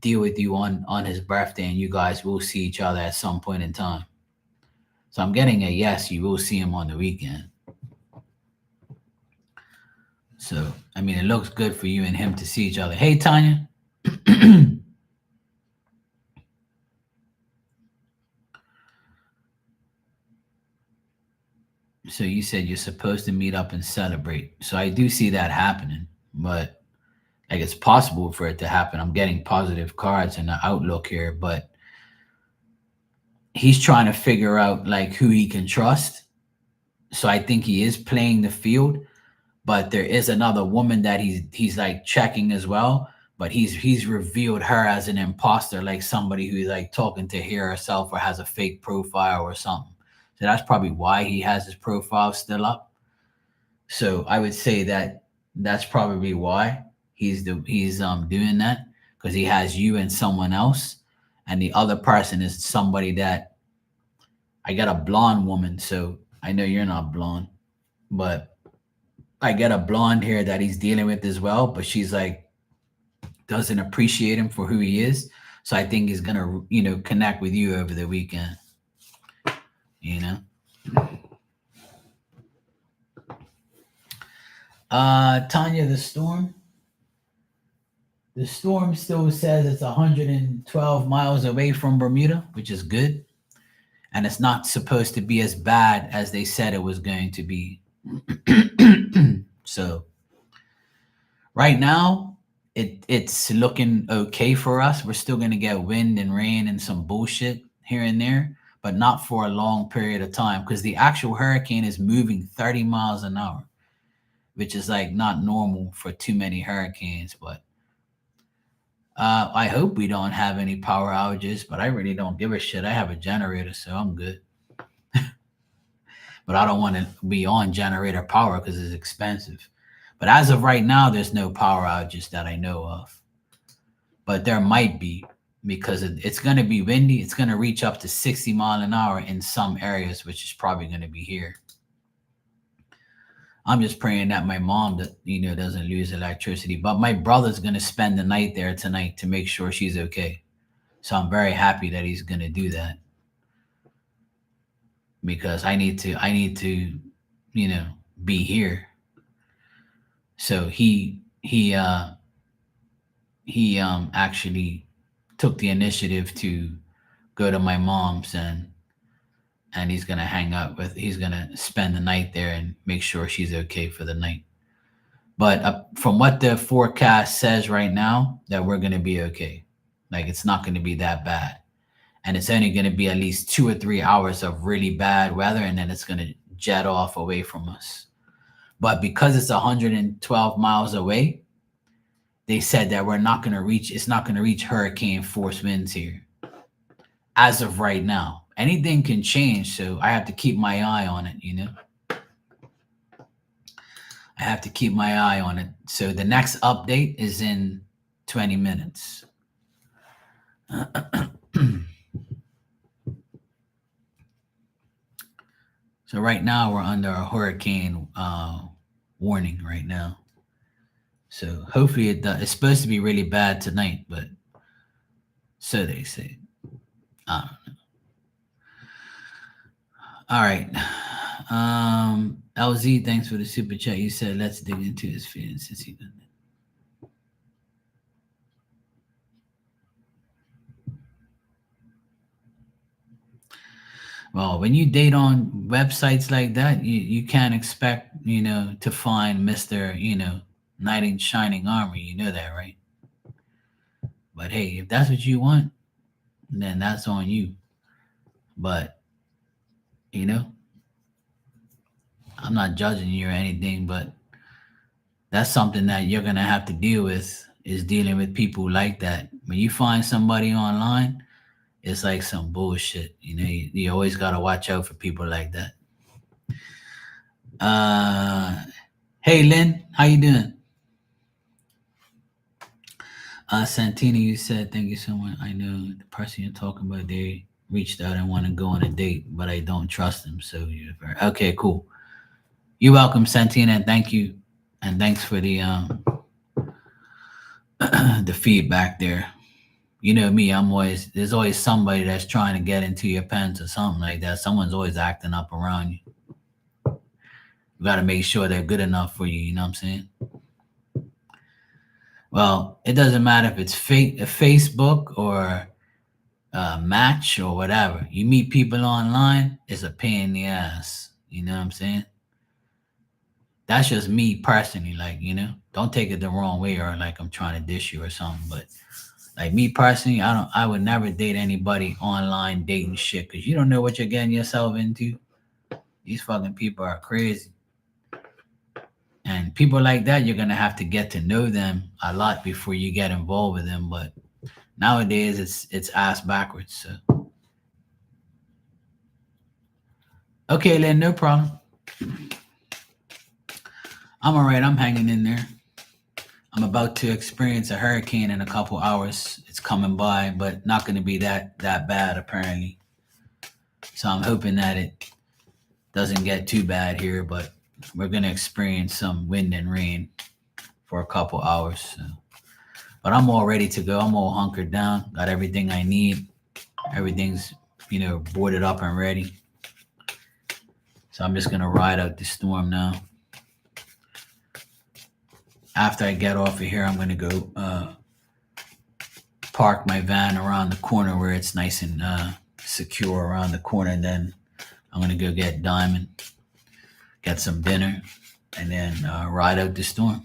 deal with you on his birthday, and you guys will see each other at some point in time. So I'm getting a yes. You will see him on the weekend. So I mean, it looks good for you and him to see each other. Hey, Tanya. So you said you're supposed to meet up and celebrate. So I do see that happening, but like it's possible for it to happen. I'm getting positive cards in the outlook here, but he's trying to figure out like who he can trust. So I think he is playing the field, but there is another woman that he's like checking as well. But he's revealed her as an imposter, like somebody who's like talking to hear herself or has a fake profile or something. So that's probably why he has his profile still up. So I would say that that's probably why he's doing that, because he has you and someone else, and the other person is somebody that I got a blonde woman. So I know you're not blonde, but I get a blonde here that he's dealing with as well. But she's like doesn't appreciate him for who he is. So I think he's gonna connect with you over the weekend. You know. Tanya, the storm. The storm still says it's 112 miles away from Bermuda, which is good. And it's not supposed to be as bad as they said it was going to be. So right now, it's looking okay for us. We're still going to get wind and rain and some bullshit here and there, but not for a long period of time, because the actual hurricane is moving 30 miles an hour, which is like not normal for too many hurricanes. But I hope we don't have any power outages, but I really don't give a shit. I have a generator, so I'm good. But I don't want to be on generator power because it's expensive. But as of right now, there's no power outages that I know of. But there might be, because it's going to be windy. It's going to reach up to 60 mile an hour in some areas, which is probably going to be here. I'm just praying that my mom doesn't lose electricity. But my brother's going to spend the night there tonight to make sure she's okay. So I'm very happy that he's going to do that, because I need to be here. So he actually took the initiative to go to my mom's, and he's gonna he's gonna spend the night there and make sure she's okay for the night. But from what the forecast says right now, that we're gonna be okay. Like it's not gonna be that bad, and it's only gonna be at least 2 or 3 hours of really bad weather, and then it's gonna jet off away from us. But because it's 112 miles away, they said that it's not going to reach hurricane force winds here as of right now. Anything can change, so I have to keep my eye on it, I have to keep my eye on it. So the next update is in 20 minutes. So right now we're under a hurricane warning right now. So hopefully it's supposed to be really bad tonight, but so they say. I don't know. All right. LZ, thanks for the super chat. You said let's dig into his feelings since he done that. Well, when you date on websites like that, you can't expect, to find Mr., knight in shining armor. You know that, right? But hey, if that's what you want, then that's on you. But, I'm not judging you or anything, but that's something that you're going to have to deal with, is dealing with people like that. When you find somebody online, it's like some bullshit. You always got to watch out for people like that. Hey, Lynn, how you doing? Santina, you said, thank you so much. I know the person you're talking about, they reached out and want to go on a date, but I don't trust them. So you're very, okay, cool. You're welcome, Santina, and thank you. And thanks for the the feedback there. You know me, there's always somebody that's trying to get into your pants or something like that. Someone's always acting up around you. You got to make sure they're good enough for you. You know what I'm saying? Well, it doesn't matter if it's a Facebook or a Match or whatever. You meet people online, it's a pain in the ass. You know what I'm saying? That's just me personally. Like, don't take it the wrong way or like I'm trying to dish you or something. But like me personally, I would never date anybody online dating shit, because you don't know what you're getting yourself into. These fucking people are crazy. And people like that, you're gonna have to get to know them a lot before you get involved with them. But nowadays, it's ass backwards. So okay, Lynn, no problem. I'm all right. I'm hanging in there. I'm about to experience a hurricane in a couple hours. It's coming by, but not going to be that bad apparently. So I'm hoping that it doesn't get too bad here, but we're going to experience some wind and rain for a couple hours. So. But I'm all ready to go. I'm all hunkered down. Got everything I need. Everything's, boarded up and ready. So I'm just going to ride out the storm now. After I get off of here, I'm going to go park my van around the corner where it's nice and secure around the corner. And then I'm going to go get Diamond, get some dinner, and then ride out the storm.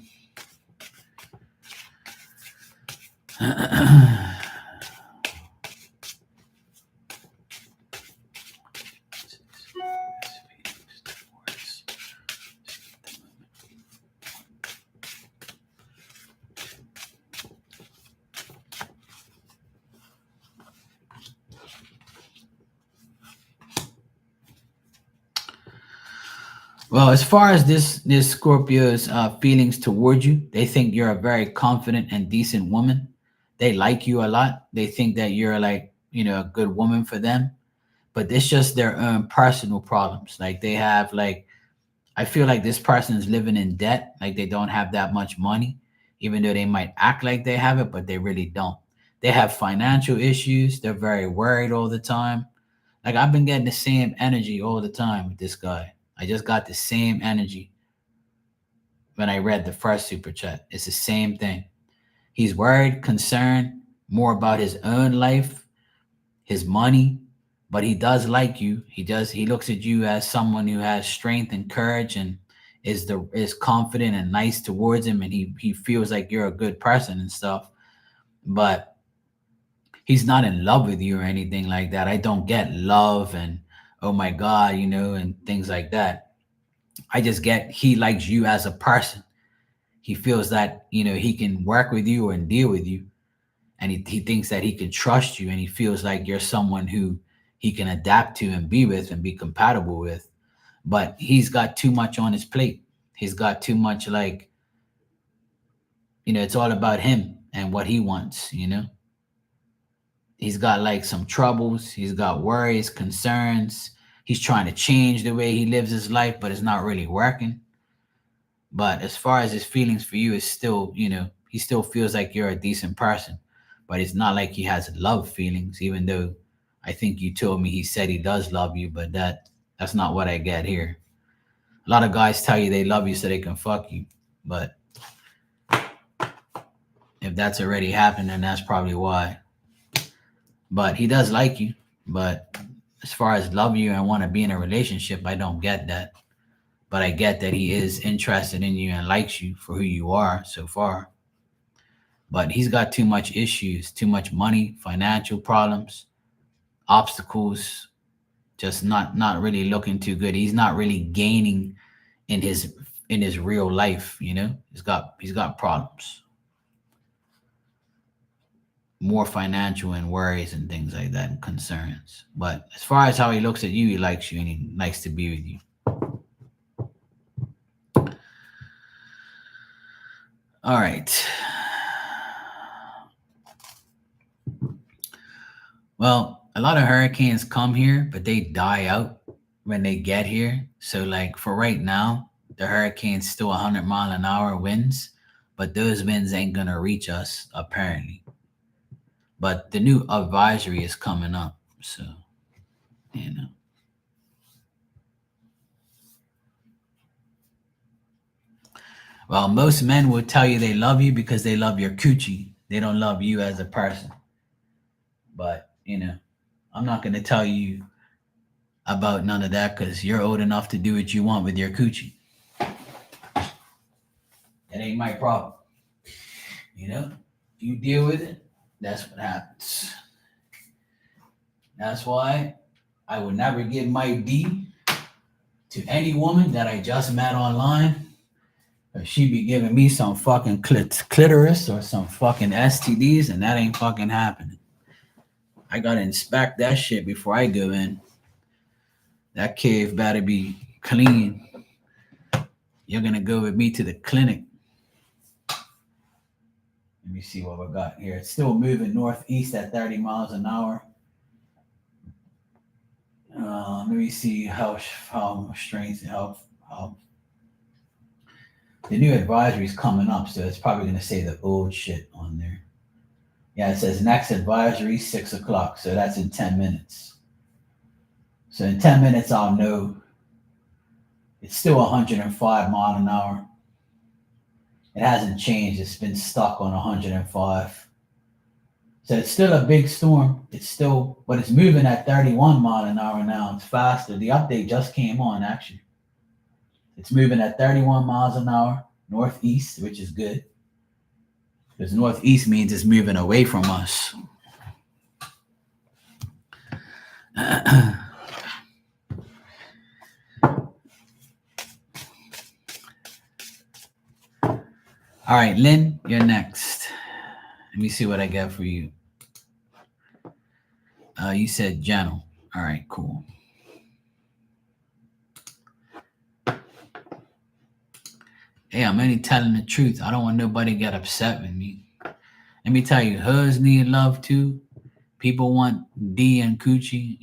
Well, as far as this Scorpio's feelings towards you, they think you're a very confident and decent woman. They like you a lot. They think that you're like, a good woman for them. But it's just their own personal problems. Like they have I feel like this person is living in debt. Like they don't have that much money, even though they might act like they have it, but they really don't. They have financial issues. They're very worried all the time. Like I've been getting the same energy all the time with this guy. I just got the same energy when I read the first super chat. It's the same thing. He's worried, concerned more about his own life, his money, but he does like you. He looks at you as someone who has strength and courage and is confident and nice towards him, and he feels like you're a good person and stuff. But he's not in love with you or anything like that. I don't get love and oh my God, and things like that. I just get he likes you as a person. He feels that, he can work with you and deal with you. And he thinks that he can trust you, and he feels like you're someone who he can adapt to and be with and be compatible with. But he's got too much on his plate. He's got too much it's all about him. and what he wants, He's got like some troubles, he's got worries, concerns. He's trying to change the way he lives his life, but it's not really working. But as far as his feelings for you, is still, he still feels like you're a decent person. But it's not like he has love feelings, even though I think you told me he said he does love you, but that's not what I get here. A lot of guys tell you they love you so they can fuck you. But if that's already happened, then that's probably why. But he does like you. But as far as love you and want to be in a relationship, I don't get that. But I get that he is interested in you and likes you for who you are so far. But he's got too much issues, too much money, financial problems, obstacles, just not really looking too good. He's not really gaining in his real life, He's got problems. More financial and worries and things like that and concerns. But as far as how he looks at you, he likes you and he likes to be with you. All right. Well, a lot of hurricanes come here, but they die out when they get here. So, like for right now, the hurricane's still 100-mile-an-hour winds, but those winds ain't gonna reach us apparently. But the new advisory is coming up, so you know. Well, most men will tell you they love you because they love your coochie. They don't love you as a person. But I'm not gonna tell you about none of that because you're old enough to do what you want with your coochie. That ain't my problem. You deal with it, that's what happens. That's why I would never give my D to any woman that I just met online. Or she be giving me some fucking clitoris or some fucking STDs, and that ain't fucking happening. I gotta inspect that shit before I go in. That cave better be clean. You're gonna go with me to the clinic. Let me see what we got here. It's still moving northeast at 30 miles an hour. Let me see how strange, how the new advisory is coming up, so it's probably going to say the old shit on there. Yeah, it says next advisory 6 o'clock, so that's in 10 minutes. So in 10 minutes, I'll know. It's still 105 mile an hour. It hasn't changed. It's been stuck on 105. So it's still a big storm. But it's moving at 31 mile an hour now. It's faster. The update just came on, actually. It's moving at 31 miles an hour northeast, which is good. Because northeast means it's moving away from us. All right, Lynn, you're next. Let me see what I got for you. You said gentle. All right, cool. Hey, I'm only telling the truth. I don't want nobody to get upset with me. Let me tell you, hers need love too. People want D and coochie.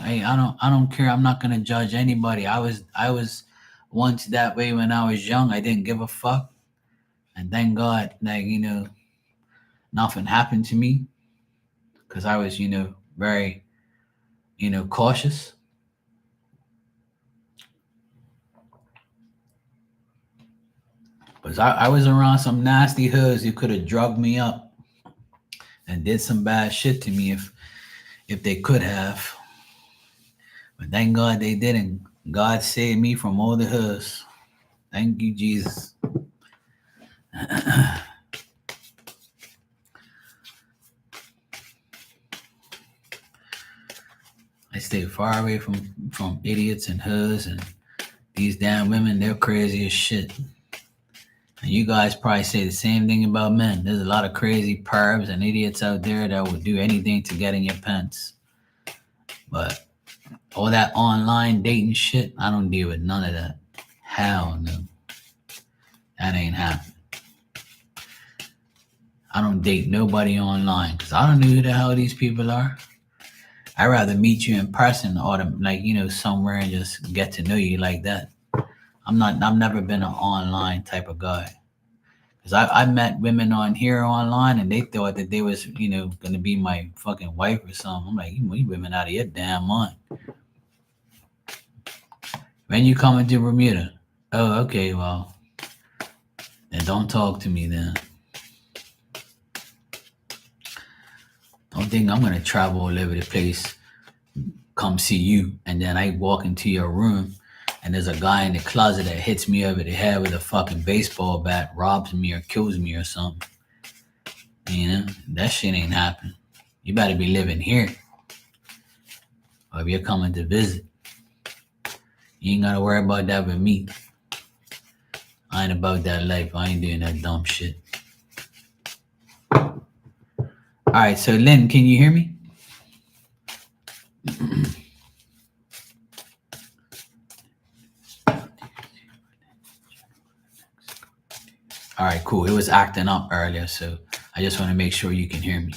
Hey, I don't care. I'm not gonna judge anybody. I was once that way when I was young. I didn't give a fuck, and thank God, nothing happened to me because I was, very, cautious. Because I was around some nasty hoods who could have drugged me up and did some bad shit to me if they could have. But thank God they didn't. God saved me from all the hoods. Thank you, Jesus. I stay far away from idiots and hoods, and these damn women, they're crazy as shit. And you guys probably say the same thing about men. There's a lot of crazy pervs and idiots out there that will do anything to get in your pants. But all that online dating shit, I don't deal with none of that. Hell no. That ain't happening. I don't date nobody online because I don't know who the hell these people are. I'd rather meet you in person or like, somewhere and just get to know you like that. I've never been an online type of guy. Because I met women on here online and they thought that they was, going to be my fucking wife or something. I'm like, you women out of your damn mind. When you coming to Bermuda? Oh, okay, well, then don't talk to me then. Don't think I'm going to travel all over the place, come see you, and then I walk into your room and there's a guy in the closet that hits me over the head with a fucking baseball bat, robs me or kills me or something. That shit ain't happening. You better be living here. Or if you're coming to visit, you ain't gotta worry about that with me. I ain't about that life. I ain't doing that dumb shit. All right, so Lynn, can you hear me? All right, cool. It was acting up earlier, so I just want to make sure you can hear me.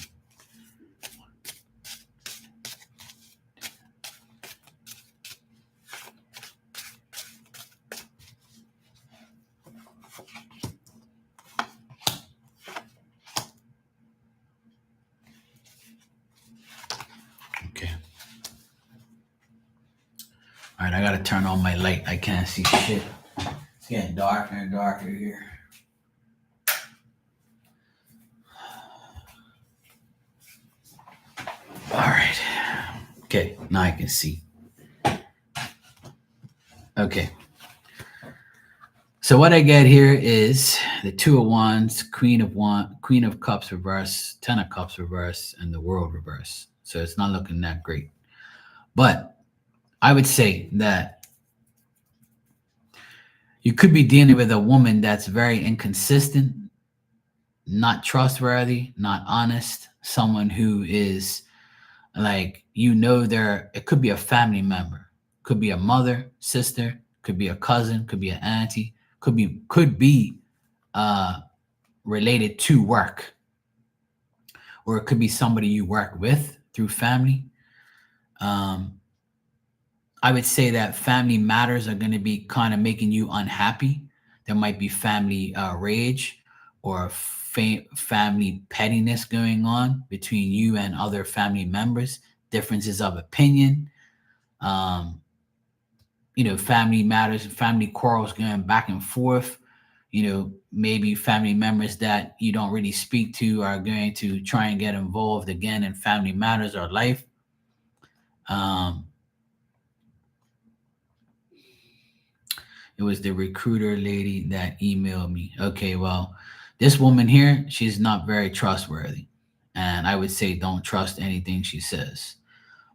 Okay. All right, I gotta turn on my light. I can't see shit. It's getting darker and darker here. All right. Okay, now I can see. Okay. So what I get here is the Two of Wands, Queen of Cups reverse, Ten of Cups reverse, and the World reverse. So it's not looking that great. But I would say that you could be dealing with a woman that's very inconsistent, not trustworthy, not honest, someone who is like, it could be a family member, could be a mother, sister, could be a cousin, could be an auntie, could be related to work, or it could be somebody you work with through family. I would say that family matters are going to be kind of making you unhappy. There might be family rage or family pettiness going on between you and other family members, differences of opinion, family matters, family quarrels going back and forth. Maybe family members that you don't really speak to are going to try and get involved again in family matters or life. It was the recruiter lady that emailed me. Okay, well, this woman here, she's not very trustworthy. And I would say don't trust anything she says.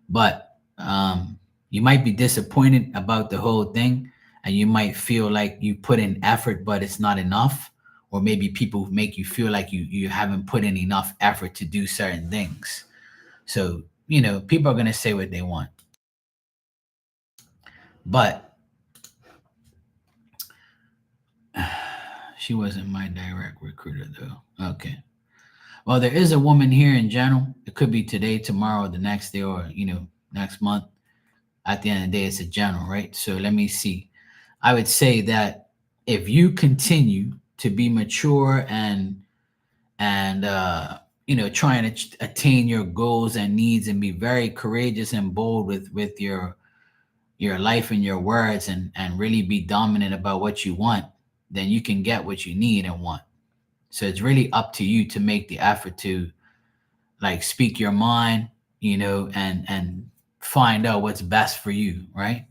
But you might be disappointed about the whole thing, and you might feel like you put in effort, but it's not enough. Or maybe people make you feel like you haven't put in enough effort to do certain things. So, people are going to say what they want. But she wasn't my direct recruiter, though. Okay. Well, there is a woman here in general. It could be today, tomorrow, the next day, or, next month. At the end of the day, it's a general, right? So let me see. I would say that if you continue to be mature and trying to attain your goals and needs and be very courageous and bold with your life and your words and really be dominant about what you want, then you can get what you need and want. So it's really up to you to make the effort to like speak your mind, and find out what's best for you, right?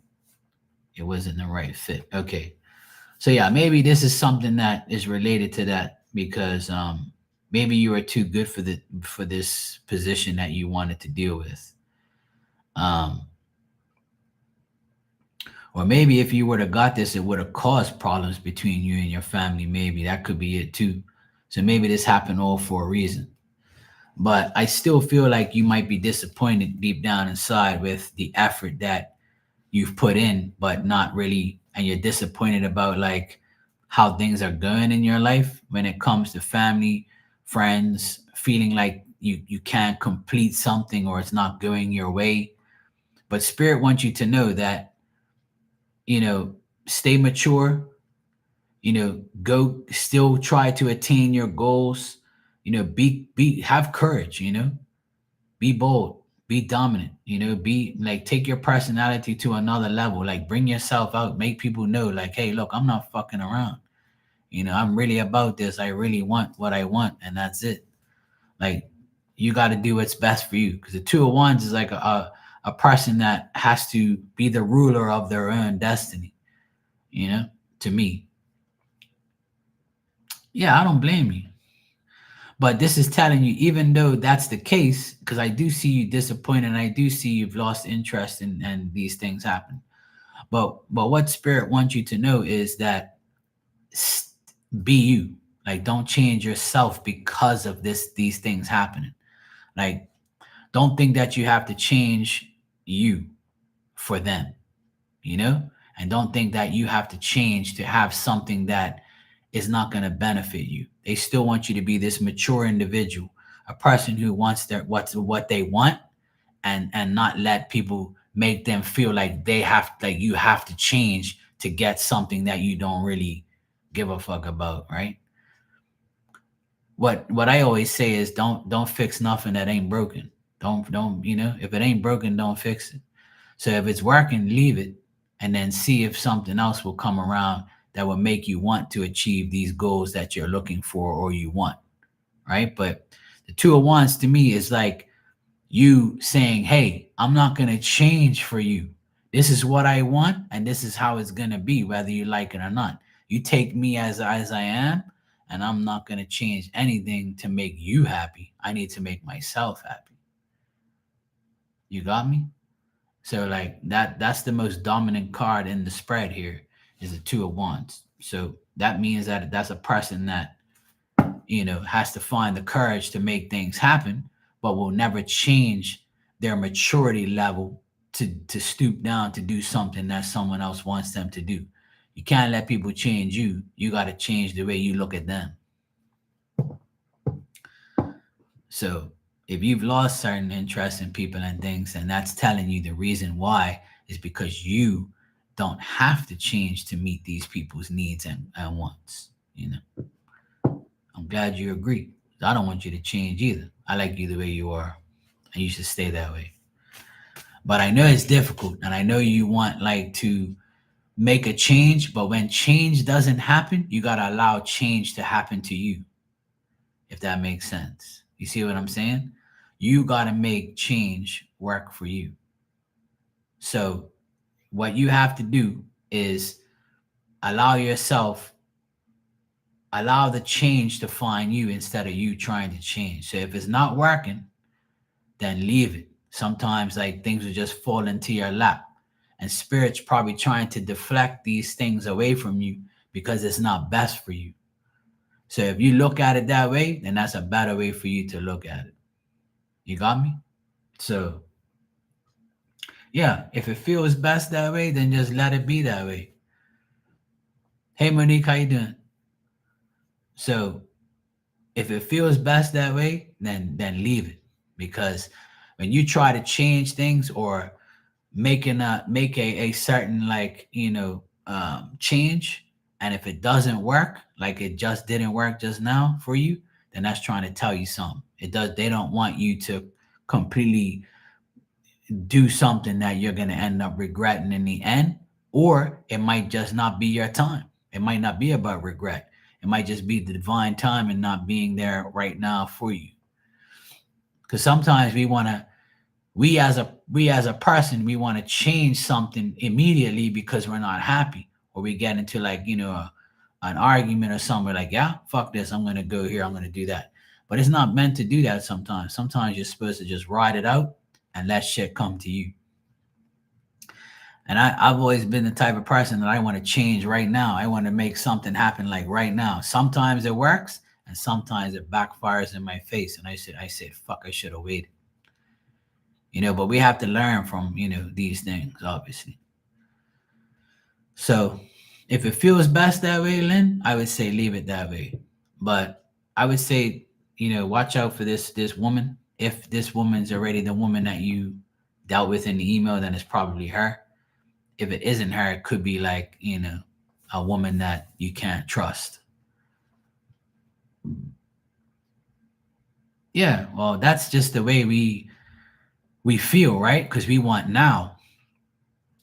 It wasn't the right fit. Okay. So yeah, maybe this is something that is related to that because maybe you are too good for this position that you wanted to deal with. Or maybe if you would have got this, it would have caused problems between you and your family. Maybe that could be it too. So maybe this happened all for a reason. But I still feel like you might be disappointed deep down inside with the effort that you've put in, but not really, and you're disappointed about like how things are going in your life when it comes to family, friends, feeling like you can't complete something or it's not going your way. But spirit wants you to know that, you know, stay mature, go still try to attain your goals, be have courage, be bold, be dominant, be like take your personality to another level, like bring yourself out, make people know like, hey, look, I'm not fucking around. I'm really about this. I really want what I want, and that's it. Like, you got to do what's best for you, because the two of wands is like a person that has to be the ruler of their own destiny, you know to me. Yeah, I don't blame you. But this is telling you, even though that's the case, because I do see you disappointed, and I do see you've lost interest in, and these things happen. But what spirit wants you to know is that, be you. Like, don't change yourself because of these things happening. Like, don't think that you have to change you for them, you know? And don't think that you have to change to have something that is not going to benefit you. They still want you to be this mature individual, a person who wants what they want, and not let people make them feel like you have to change to get something that you don't really give a fuck about, right? What I always say is, don't fix nothing that ain't broken. Don't if it ain't broken, don't fix it. So if it's working, leave it, and then see if something else will come around that will make you want to achieve these goals that you're looking for or you want, right? But the two of wands to me is like you saying, hey, I'm not going to change for you. This is what I want, and this is how it's going to be, whether you like it or not. You take me as I am, and I'm not going to change anything to make you happy. I need to make myself happy. You got me? So like that's the most dominant card in the spread here, is the two of wands. So that means that that's a person that, has to find the courage to make things happen, but will never change their maturity level to stoop down to do something that someone else wants them to do. You can't let people change you. You got to change the way you look at them. So if you've lost certain interest in people and things, and that's telling you the reason why, is because you don't have to change to meet these people's needs and wants. I'm glad you agree. I don't want you to change either. I like you the way you are, and you should stay that way. But I know it's difficult, and I know you want like to make a change, but when change doesn't happen, you gotta allow change to happen to you, if that makes sense. You see what I'm saying? You gotta make change work for you. So what you have to do is allow yourself, allow the change to find you instead of you trying to change. So if it's not working, then leave it. Sometimes like things will just fall into your lap, and spirit's probably trying to deflect these things away from you because it's not best for you. So if you look at it that way, then that's a better way for you to look at it. You got me? So yeah, if it feels best that way, then just let it be that way. Hey Monique, how you doing? So if it feels best that way, then leave it. Because when you try to change things, or make a certain, like, change, and if it doesn't work, like it just didn't work just now for you, then that's trying to tell you something. They don't want you to completely do something that you're going to end up regretting in the end. Or it might just not be your time. It might not be about regret. It might just be the divine time and not being there right now for you. Because sometimes we as a person, we want to change something immediately because we're not happy, or we get into, like, an argument or something. Like, yeah, fuck this, I'm going to go here, I'm going to do that. But it's not meant to do that. Sometimes you're supposed to just ride it out and let shit come to you. And I've always been the type of person that I want to change right now. I want to make something happen like right now. Sometimes it works, and sometimes it backfires in my face. And I said, fuck, I should have waited. But we have to learn from, these things, obviously. So if it feels best that way, Lynn, I would say leave it that way. But I would say watch out for this woman. If this woman's already the woman that you dealt with in the email, then it's probably her. If it isn't her, it could be like, a woman that you can't trust. Yeah, well, that's just the way we feel, right? Because we want now.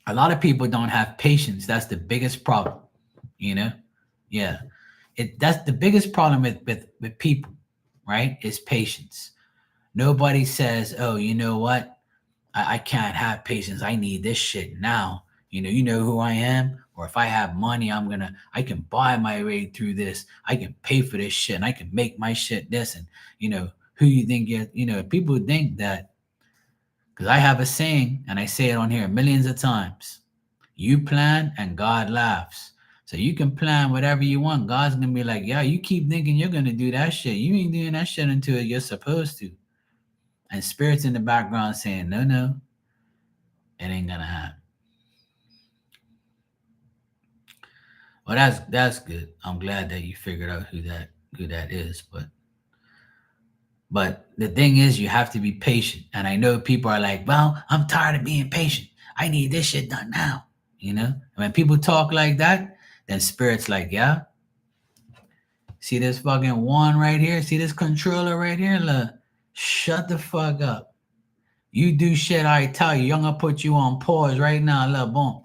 A lot of people don't have patience. That's the biggest problem, you know? Yeah. That's the biggest problem with people, right? Is patience. Nobody says, "Oh, you know what? I can't have patience. I need this shit now." You know who I am, or if I have money, I can buy my way through this. I can pay for this shit, and I can make my shit this. And who you think people think that, because I have a saying, and I say it on here millions of times. You plan and God laughs. So you can plan whatever you want. God's gonna be like, yeah, you keep thinking you're gonna do that shit. You ain't doing that shit until you're supposed to. And spirits in the background saying, no, no, it ain't gonna happen. Well, that's good. I'm glad that you figured out who that is. But the thing is, you have to be patient. And I know people are like, well, I'm tired of being patient. I need this shit done now. And when people talk like that, then spirits like, yeah, see this fucking one right here? See this controller right here? Look, shut the fuck up. You do shit I tell you. I'm gonna put you on pause right now. Look, boom.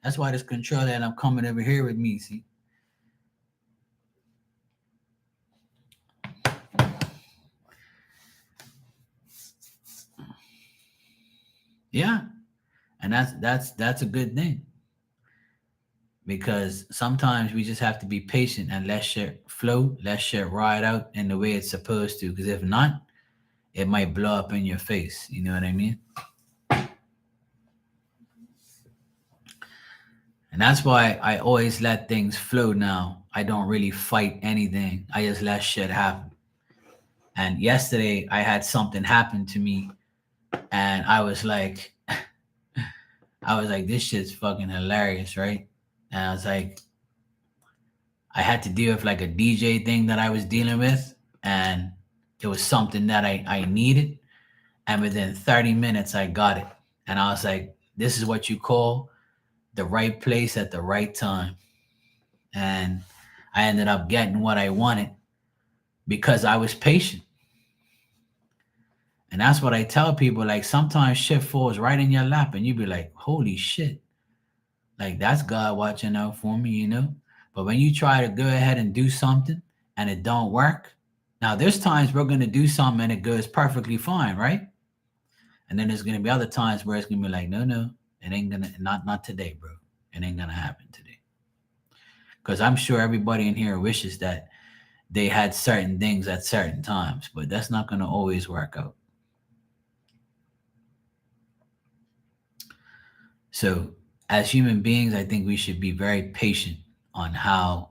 That's why this controller and I'm coming over here with me. See? Yeah. And that's a good thing. Because sometimes we just have to be patient and let shit flow, let shit ride out in the way it's supposed to. Because if not, it might blow up in your face. You know what I mean? And that's why I always let things flow now. I don't really fight anything. I just let shit happen. And yesterday I had something happen to me and I was like, this shit's fucking hilarious, right? And I was like, I had to deal with like a DJ thing that I was dealing with, and it was something that I needed. And within 30 minutes, I got it. And I was like, this is what you call the right place at the right time. And I ended up getting what I wanted because I was patient. And that's what I tell people. Like sometimes shit falls right in your lap and you be like, holy shit. Like that's God watching out for me. But when you try to go ahead and do something and it don't work, now there's times we're gonna do something and it goes perfectly fine, right? And then there's gonna be other times where it's gonna be like, no, no, it ain't gonna not today, bro. It ain't gonna happen today. Because I'm sure everybody in here wishes that they had certain things at certain times, but that's not gonna always work out. So as human beings, I think we should be very patient on how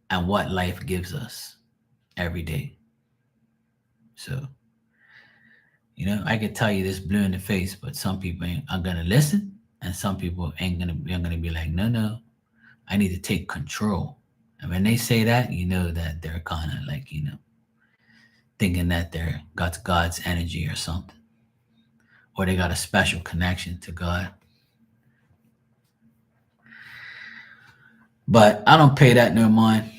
and what life gives us every day. So, I could tell you this blue in the face, but some people are gonna listen, and some people ain't gonna be like, no, no, I need to take control. And when they say that, you know that they're kind of like, thinking that they're got God's energy or something, or they got a special connection to God. But I don't pay that no mind.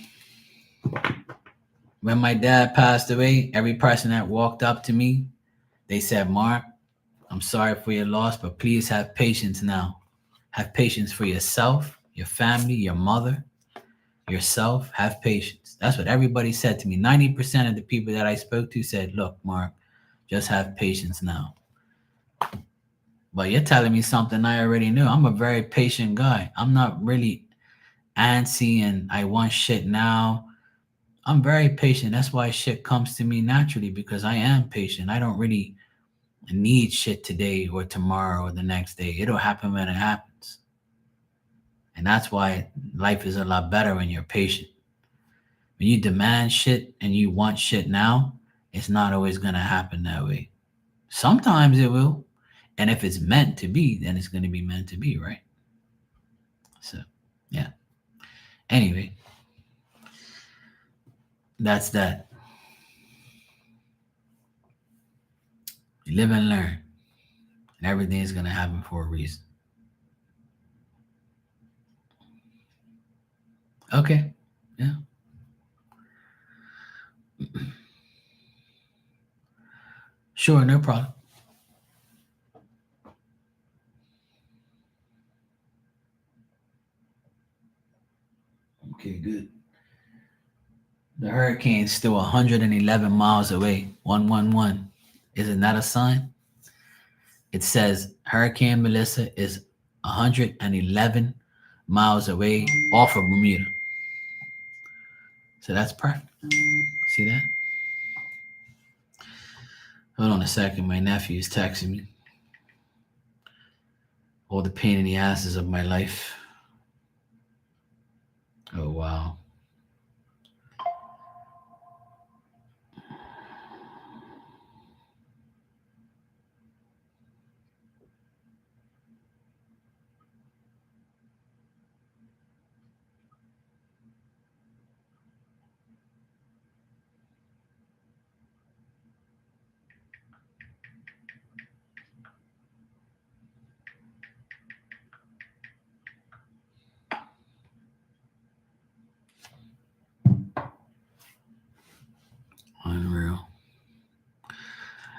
When my dad passed away, every person that walked up to me, they said, Mark, I'm sorry for your loss, but please have patience now. Have patience for yourself, your family, your mother, yourself. Have patience. That's what everybody said to me. 90% of the people that I spoke to said, look, Mark, just have patience now. But you're telling me something I already knew. I'm a very patient guy. I'm not really antsy and I want shit now. I'm very patient. That's why shit comes to me naturally because I am patient. I don't really need shit today or tomorrow or the next day. It'll happen when it happens. And that's why life is a lot better when you're patient. When you demand shit and you want shit now, it's not always going to happen that way. Sometimes it will. And if it's meant to be, then it's going to be meant to be, right? So, yeah. Anyway, that's that. You live and learn. And everything is going to happen for a reason. Okay. Yeah. Sure, no problem. Okay, good. The hurricane's still 111 miles away. 111. Isn't that a sign? It says Hurricane Melissa is 111 miles away off of Bermuda. So that's perfect. See that? Hold on a second. My nephew is texting me. All the pain in the asses of my life. Oh, wow. Unreal.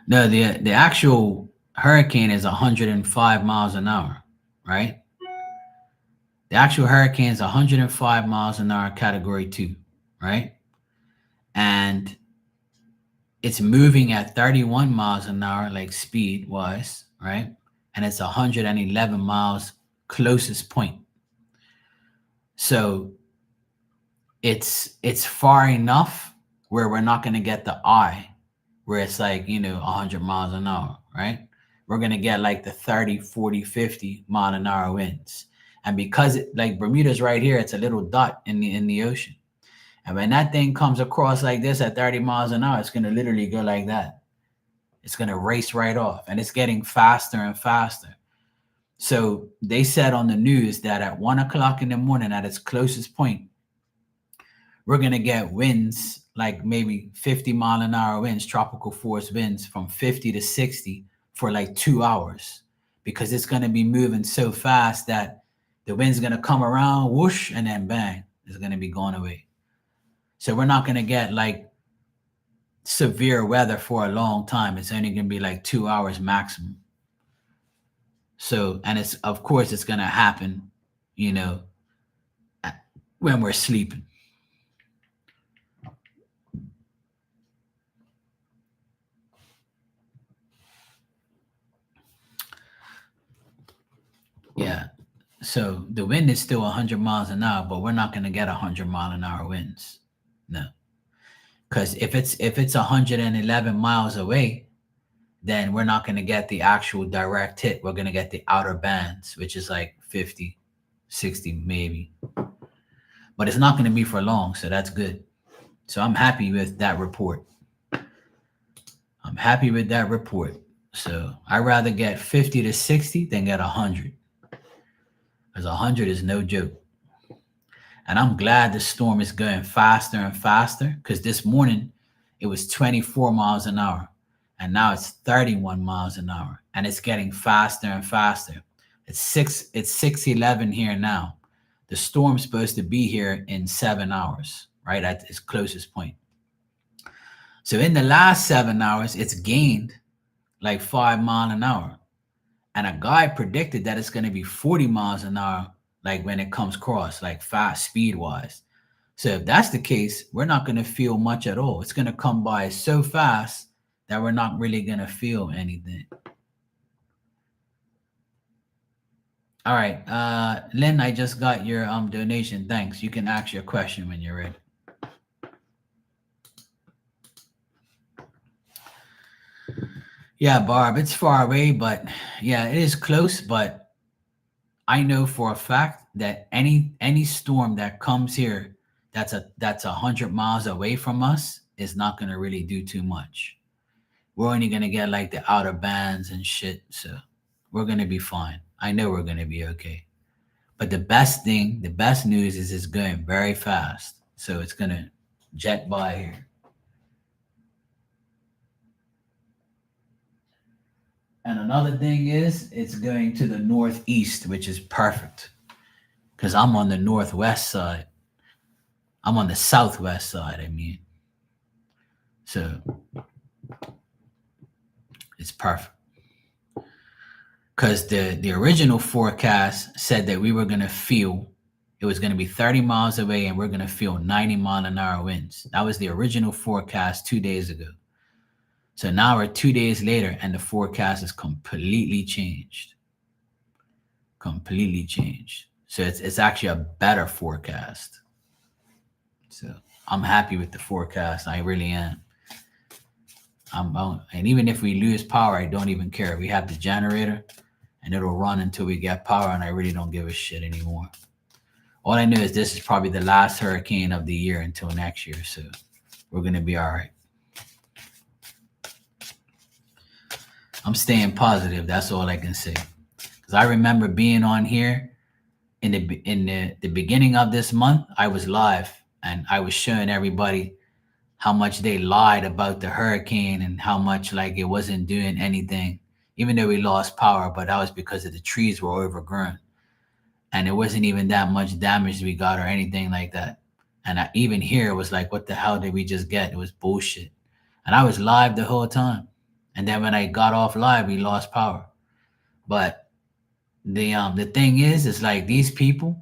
No, the actual hurricane is 105 miles an hour, right? The actual hurricane is 105 miles an hour, category 2, right? And it's moving at 31 miles an hour, like speed wise, right? And it's 111 miles closest point. So it's far enough where we're not going to get the eye where it's like, 100 miles an hour, right? We're going to get like the 30, 40, 50 mile an hour winds. And because like Bermuda's right here, it's a little dot in the ocean. And when that thing comes across like this at 30 miles an hour, it's going to literally go like that. It's going to race right off, and it's getting faster and faster. So they said on the news that at 1:00 in the morning at its closest point, we're going to get winds like maybe 50 mile an hour winds, tropical force winds from 50 to 60 for like 2 hours, because it's going to be moving so fast that the wind's going to come around, whoosh, and then bang, it's going to be going away. So we're not going to get like severe weather for a long time. It's only going to be like 2 hours maximum. So, and it's, of course, it's going to happen, when we're sleeping. Yeah. So the wind is still 100 miles an hour, but we're not going to get 100 mile an hour winds. No. Because if it's 111 miles away, then we're not going to get the actual direct hit. We're going to get the outer bands, which is like 50, 60 maybe. But it's not going to be for long, so that's good. So I'm happy with that report. So I'd rather get 50 to 60 than get 100. Because 100 is no joke. And I'm glad the storm is going faster and faster, because this morning it was 24 miles an hour. And now it's 31 miles an hour. And it's getting faster and faster. It's 6:11 here now. The storm's supposed to be here in 7 hours, right? At its closest point. So in the last 7 hours, it's gained like 5 miles an hour. And a guy predicted that it's going to be 40 miles an hour, like when it comes across, like fast speed wise. So if that's the case, we're not going to feel much at all. It's going to come by so fast that we're not really going to feel anything. All right. Lynn, I just got your donation. Thanks. You can ask your question when you're ready. Yeah, Barb, it's far away, but yeah, it is close. But I know for a fact that any storm that comes here that's 100 miles away from us is not going to really do too much. We're only going to get like the outer bands and shit. So we're going to be fine. I know we're going to be okay. But the best news is it's going very fast. So it's going to jet by here. And another thing is, it's going to the northeast, which is perfect because I'm on the northwest side. I'm on the southwest side, I mean. So it's perfect. Because the original forecast said that we were going to feel it was going to be 30 miles away and we're going to feel 90-mile-an-hour winds. That was the original forecast 2 days ago. So now we're 2 days later and the forecast is completely changed. Completely changed. So it's actually a better forecast. So I'm happy with the forecast. I really am. And even if we lose power, I don't even care. We have the generator and it'll run until we get power, and I really don't give a shit anymore. All I know is this is probably the last hurricane of the year until next year, so we're gonna be all right. I'm staying positive. That's all I can say. Because I remember being on here in the beginning of this month. I was live and I was showing everybody how much they lied about the hurricane and how much like it wasn't doing anything, even though we lost power. But that was because of the trees were overgrown, and it wasn't even that much damage we got or anything like that. And even here, it was like, what the hell did we just get? It was bullshit. And I was live the whole time. And then when I got off live, we lost power. But the thing is like these people,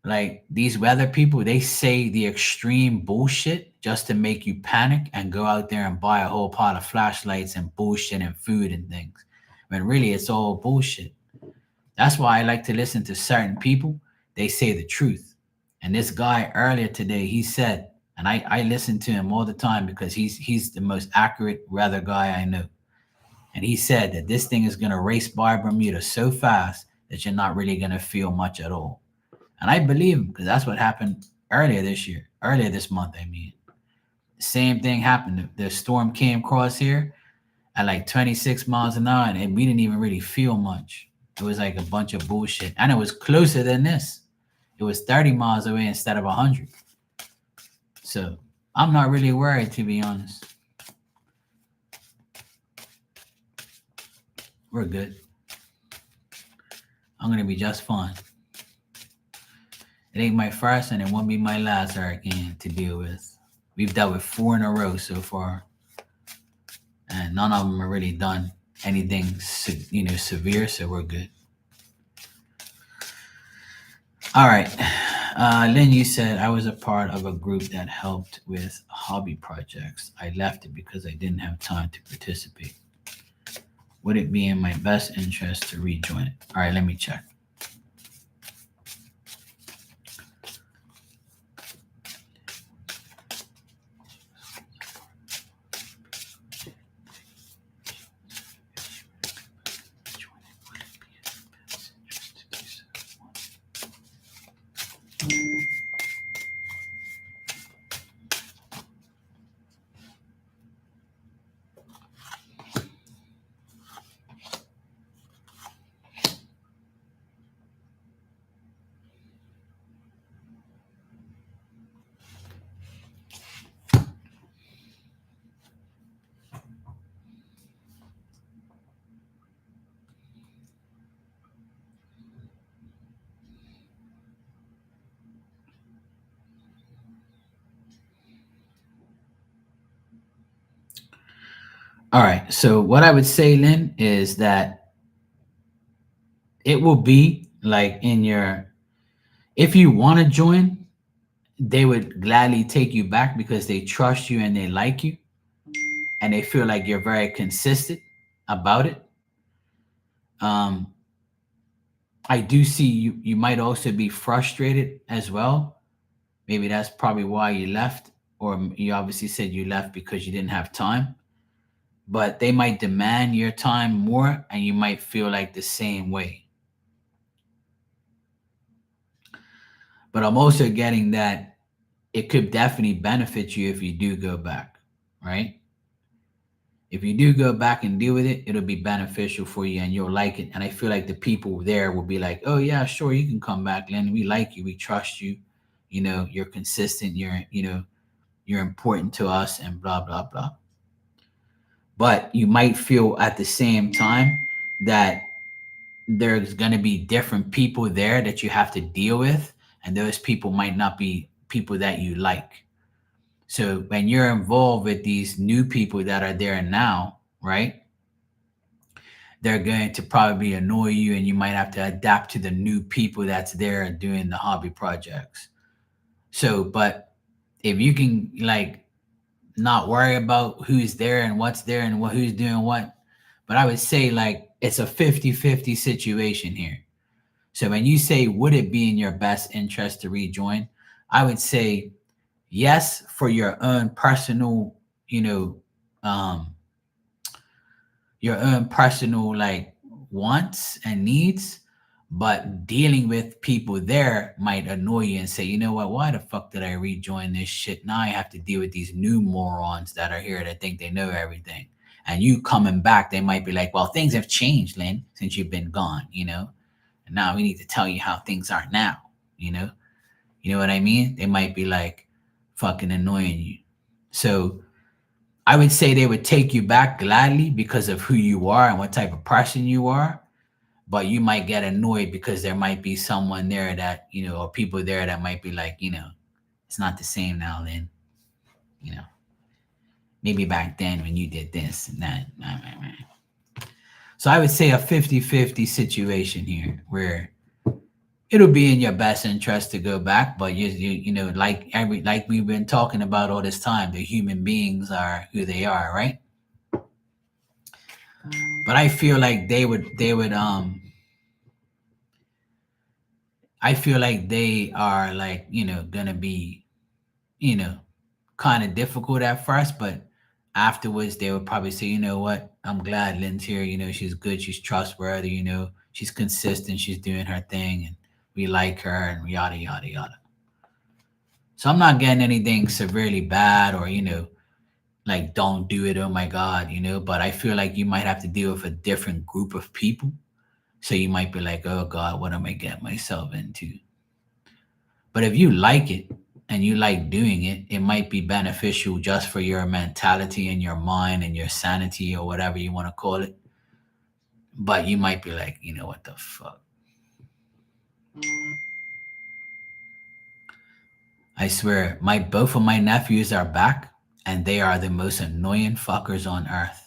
like these weather people, they say the extreme bullshit just to make you panic and go out there and buy a whole pot of flashlights and bullshit and food and things. When really it's all bullshit. That's why I like to listen to certain people. They say the truth. And this guy earlier today, he said, and I listen to him all the time because he's the most accurate weather guy I know. And he said that this thing is gonna race by Bermuda so fast that you're not really gonna feel much at all. And I believe him because that's what happened earlier this month. I mean, the same thing happened. The storm came across here at like 26 miles an hour, and we didn't even really feel much. It was like a bunch of bullshit, and it was closer than this. It was 30 miles away instead of 100. So I'm not really worried, to be honest. We're good. I'm gonna be just fine. It ain't my first, and it won't be my last hurricane to deal with. We've dealt with 4 in a row so far, and none of them are really done anything, severe. So we're good. All right. Lynn, you said I was a part of a group that helped with hobby projects. I left it because I didn't have time to participate. Would it be in my best interest to rejoin it? All right, let me check. All right. So what I would say, Lynn, is that it will be like in your, if you want to join, they would gladly take you back because they trust you and they like you and they feel like you're very consistent about it. Um, I do see you might also be frustrated as well. Maybe that's probably why you left, or you obviously said you left because you didn't have time. But they might demand your time more, and you might feel like the same way. But I'm also getting that it could definitely benefit you if you do go back, right? If you do go back and deal with it, it'll be beneficial for you and you'll like it. And I feel like the people there will be like, oh, yeah, sure, you can come back, Len. We like you. We trust you. You're consistent. You're important to us and blah, blah, blah. But you might feel at the same time that there's going to be different people there that you have to deal with, and those people might not be people that you like. So when you're involved with these new people that are there now, right, they're going to probably annoy you, and you might have to adapt to the new people that's there and doing the hobby projects. So but if you can like not worry about who's there and what's there and who's doing what, but I would say like it's a 50-50 situation here. So when you say, would it be in your best interest to rejoin? I would say yes, for your own personal, you know, um, your own personal like wants and needs. But dealing with people there might annoy you and say, you know what, why the fuck did I rejoin this shit? Now I have to deal with these new morons that are here that think they know everything. And you coming back, they might be like, well, things have changed, Lynn, since you've been gone, you know? And now we need to tell you how things are now, you know? You know what I mean? They might be like fucking annoying you. So I would say they would take you back gladly because of who you are and what type of person you are. But you might get annoyed because there might be someone there that, you know, or people there that might be like, you know, it's not the same now, Lynn. You know, maybe back then when you did this and that. So I would say a 50-50 situation here where it'll be in your best interest to go back, but you know, like we've been talking about all this time, the human beings are who they are, right? But I feel like they would I feel like they are like, you know, gonna be, you know, kind of difficult at first, but afterwards they would probably say, you know what, I'm glad Lynn's here, you know, she's good, she's trustworthy, you know, she's consistent, she's doing her thing, and we like her, and yada yada yada. So I'm not getting anything severely bad or, you know, like don't do it, oh my God, you know, but I feel like you might have to deal with a different group of people. So you might be like, oh God, what am I getting myself into? But if you like it and you like doing it, it might be beneficial just for your mentality and your mind and your sanity or whatever you want to call it. But you might be like, you know what the fuck? I swear, my both of my nephews are back and they are the most annoying fuckers on earth.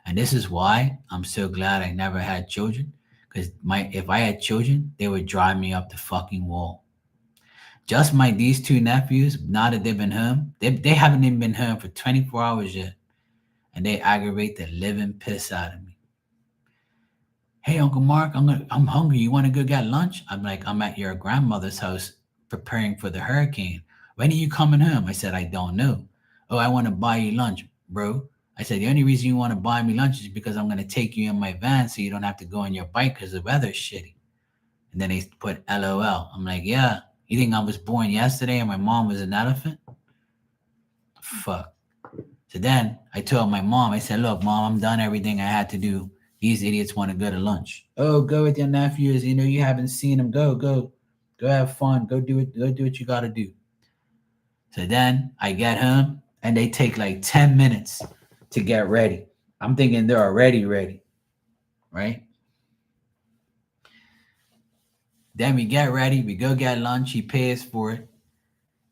And this is why I'm so glad I never had children. Because my if I had children, they would drive me up the fucking wall. Just my these two nephews, now that they've been home, they haven't even been home for 24 hours yet. And they aggravate the living piss out of me. Hey Uncle Mark, I'm hungry. You wanna go get lunch? I'm like, I'm at your grandmother's house preparing for the hurricane. When are you coming home? I said, I don't know. Oh, I want to buy you lunch, bro. I said, the only reason you want to buy me lunch is because I'm gonna take you in my van so you don't have to go on your bike because the weather's shitty. And then they put LOL. I'm like, yeah. You think I was born yesterday and my mom was an elephant? Fuck. So then I told my mom, I said, look, mom, I'm done everything I had to do. These idiots want to go to lunch. Oh, go with your nephews. You know, you haven't seen them. Go have fun. Go do it. Go do what you got to do. So then I get home and they take like 10 minutes to get ready. I'm thinking they're already ready, right? Then we get ready. We go get lunch. He pays for it.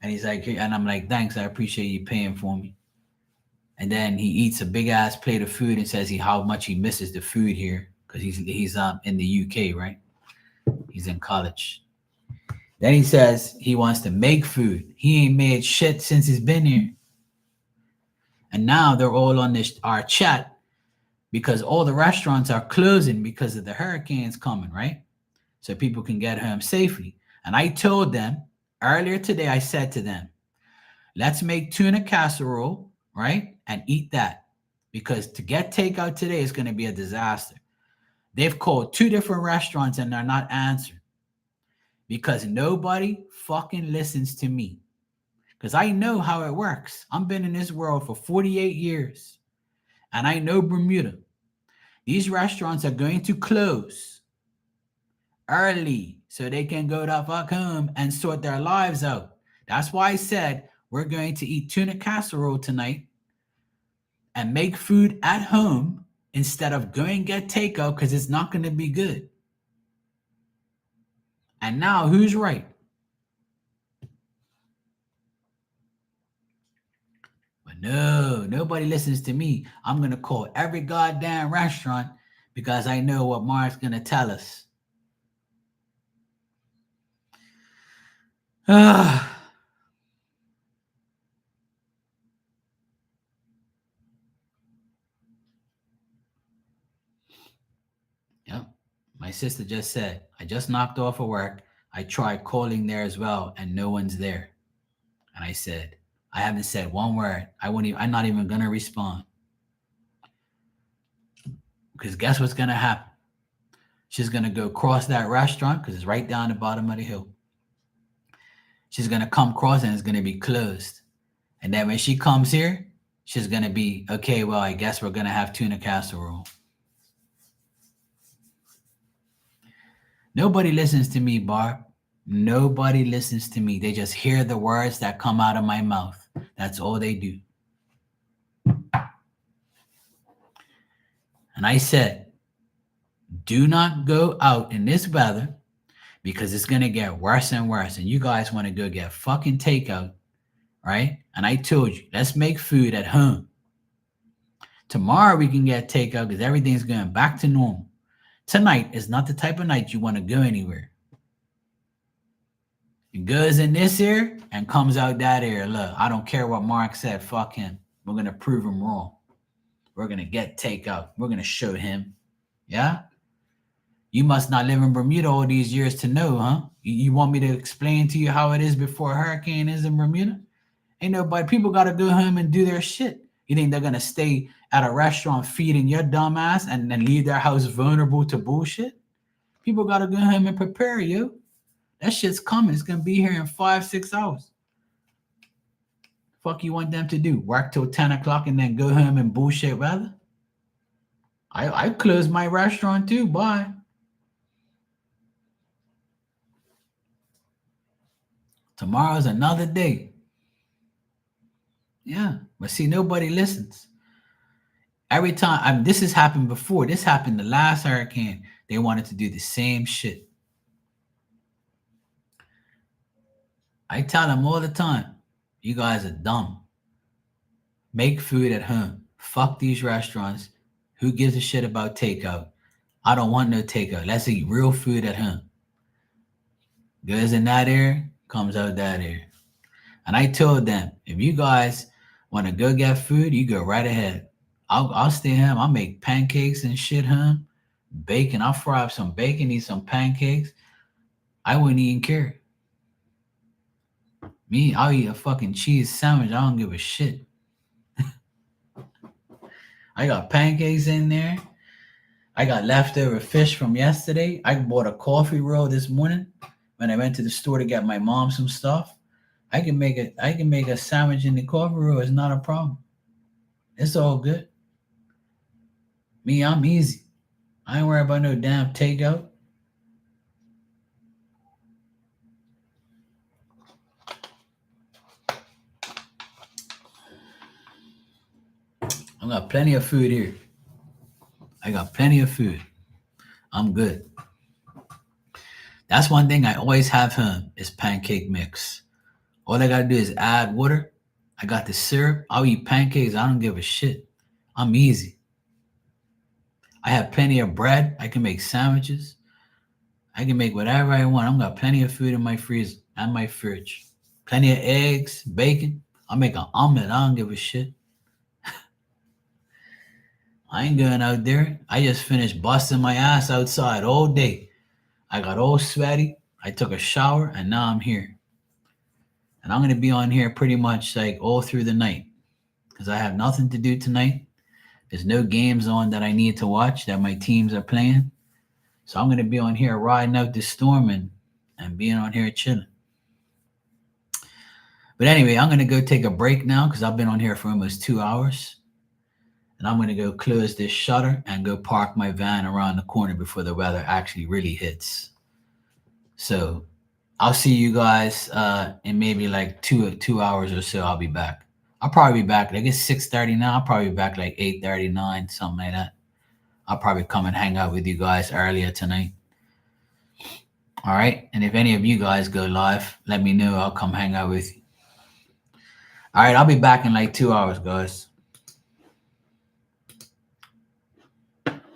And he's like, and I'm like, thanks. I appreciate you paying for me. And then he eats a big ass plate of food and says how much he misses the food here because he's in the UK, right? He's in college. Then he says he wants to make food. He ain't made shit since he's been here. And now they're all on this our chat because all the restaurants are closing because of the hurricanes coming, right? So people can get home safely. And I told them earlier today, I said to them, let's make tuna casserole, right? And eat that. Because to get takeout today is going to be a disaster. They've called two different restaurants and they're not answering because nobody fucking listens to me. Because I know how it works. I've been in this world for 48 years and I know Bermuda. These restaurants are going to close early so they can go the fuck home and sort their lives out. That's why I said we're going to eat tuna casserole tonight and make food at home instead of going and get takeout because it's not going to be good. And now who's right? But no, nobody listens to me. I'm going to call every goddamn restaurant because I know what Mark's going to tell us. Yep. My sister just said, I just knocked off of work. I tried calling there as well, and no one's there. And I said, I haven't said one word. I'm not even gonna respond. Because guess what's gonna happen? She's gonna go cross that restaurant because it's right down the bottom of the hill. She's gonna come cross and it's gonna be closed. And then when she comes here, she's gonna be, okay, well, I guess we're gonna have tuna casserole. Nobody listens to me, Barb. Nobody listens to me. They just hear the words that come out of my mouth. That's all they do. And I said, do not go out in this weather because it's going to get worse and worse. And you guys want to go get fucking takeout, right? And I told you, let's make food at home. Tomorrow we can get takeout because everything's going back to normal. Tonight is not the type of night you want to go anywhere. It goes in this ear and comes out that ear. Look, I don't care what Mark said. Fuck him. We're going to prove him wrong. We're going to get takeout. We're going to show him. Yeah? You must not live in Bermuda all these years to know, huh? You want me to explain to you how it is before a hurricane is in Bermuda? Ain't nobody. People got to go home and do their shit. You think they're going to stay at a restaurant feeding your dumb ass and then leave their house vulnerable to bullshit? People got to go home and prepare, you. That shit's coming. It's going to be here in 5-6 hours. Fuck you want them to do? Work till 10 o'clock and then go home and bullshit weather? I closed my restaurant too. Bye. Tomorrow's another day. Yeah. But see, nobody listens. Every time, this has happened before. This happened the last hurricane. They wanted to do the same shit. I tell them all the time, you guys are dumb. Make food at home. Fuck these restaurants. Who gives a shit about takeout? I don't want no takeout. Let's eat real food at home. Goes in that ear, comes out that ear. And I told them, if you guys want to go get food, you go right ahead. I'll stay home. I'll make pancakes and shit home. Bacon. I'll fry up some bacon, eat some pancakes. I wouldn't even care. Me, I'll eat a fucking cheese sandwich. I don't give a shit. I got pancakes in there. I got leftover fish from yesterday. I bought a coffee roll this morning when I went to the store to get my mom some stuff. I can make a sandwich in the coffee roll. It's not a problem. It's all good. Me, I'm easy. I ain't worried about no damn takeout. I got plenty of food here. I got plenty of food. I'm good. That's one thing I always have home is pancake mix. All I gotta do is add water. I got the syrup. I'll eat pancakes. I don't give a shit. I'm easy. I have plenty of bread. I can make sandwiches. I can make whatever I want. I've got plenty of food in my freezer and my fridge. Plenty of eggs, bacon. I'll make an omelet. I don't give a shit. I ain't going out there. I just finished busting my ass outside all day. I got all sweaty. I took a shower and now I'm here. And I'm going to be on here pretty much like all through the night because I have nothing to do tonight. There's no games on that I need to watch that my teams are playing. So I'm going to be on here riding out the storm and being on here chilling. But anyway, I'm going to go take a break now because I've been on here for almost 2 hours. And I'm going to go close this shutter and go park my van around the corner before the weather actually really hits. So I'll see you guys in maybe like two hours or so. I'll be back. I'll probably be back. Like it's 6:30 now. I'll probably be back like 8:39, something like that. I'll probably come and hang out with you guys earlier tonight. All right. And if any of you guys go live, let me know. I'll come hang out with you. All right. I'll be back in like 2 hours, guys.